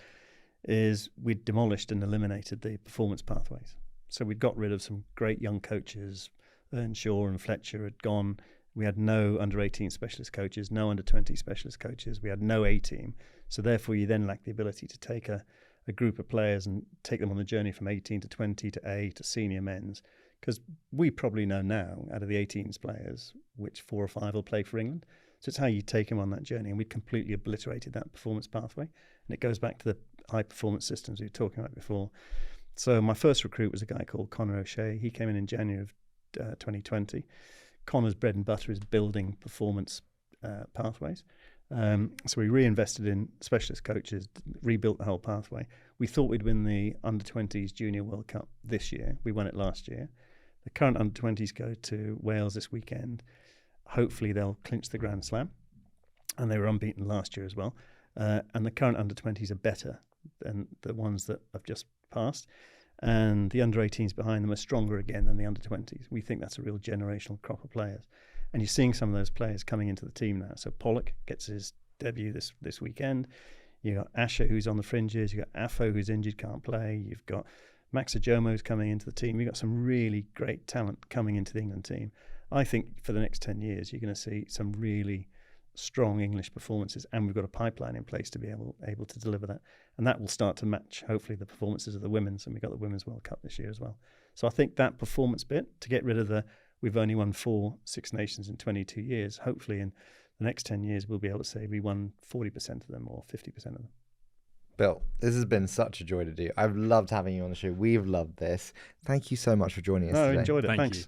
is we'd demolished and eliminated the performance pathways. So we'd got rid of some great young coaches. Earnshaw and Fletcher had gone. We had no under-18 specialist coaches, no under-20 specialist coaches. We had no A-team. So therefore, you then lack the ability to take a group of players and take them on the journey from 18 to 20 to A to senior men's. Because we probably know now, out of the 18s players, which 4 or 5 will play for England. So it's how you take them on that journey. And we completely obliterated that performance pathway. And it goes back to the high-performance systems we were talking about before. So my first recruit was a guy called Conor O'Shea. He came in January of 2020. Conor's bread and butter is building performance pathways. So we reinvested in specialist coaches, rebuilt the whole pathway. We thought we'd win the Under-20s Junior World Cup this year. We won it last year. The current Under-20s go to Wales this weekend. Hopefully they'll clinch the Grand Slam. And they were unbeaten last year as well. And the current Under-20s are better than the ones that have just passed. And the Under-18s behind them are stronger again than the Under-20s. We think that's a real generational crop of players. And you're seeing some of those players coming into the team now. So Pollock gets his debut this weekend. You've got Asher, who's on the fringes. You've got Afo, who's injured, can't play. You've got Max Ajomo's coming into the team. You've got some really great talent coming into the England team. I think for the next 10 years, you're going to see some really strong English performances, and we've got a pipeline in place to be able to deliver that. And that will start to match, hopefully, the performances of the women's, and we've got the Women's World Cup this year as well. So I think that performance bit, to get rid of we've only won 4 Six Nations in 22 years, hopefully in the next 10 years we'll be able to say we won 40% of them or 50% of them. Bill, this has been such a joy to do. I've loved having you on the show. We've loved this. Thank you so much for joining us today. I enjoyed it. Thank Thanks. you.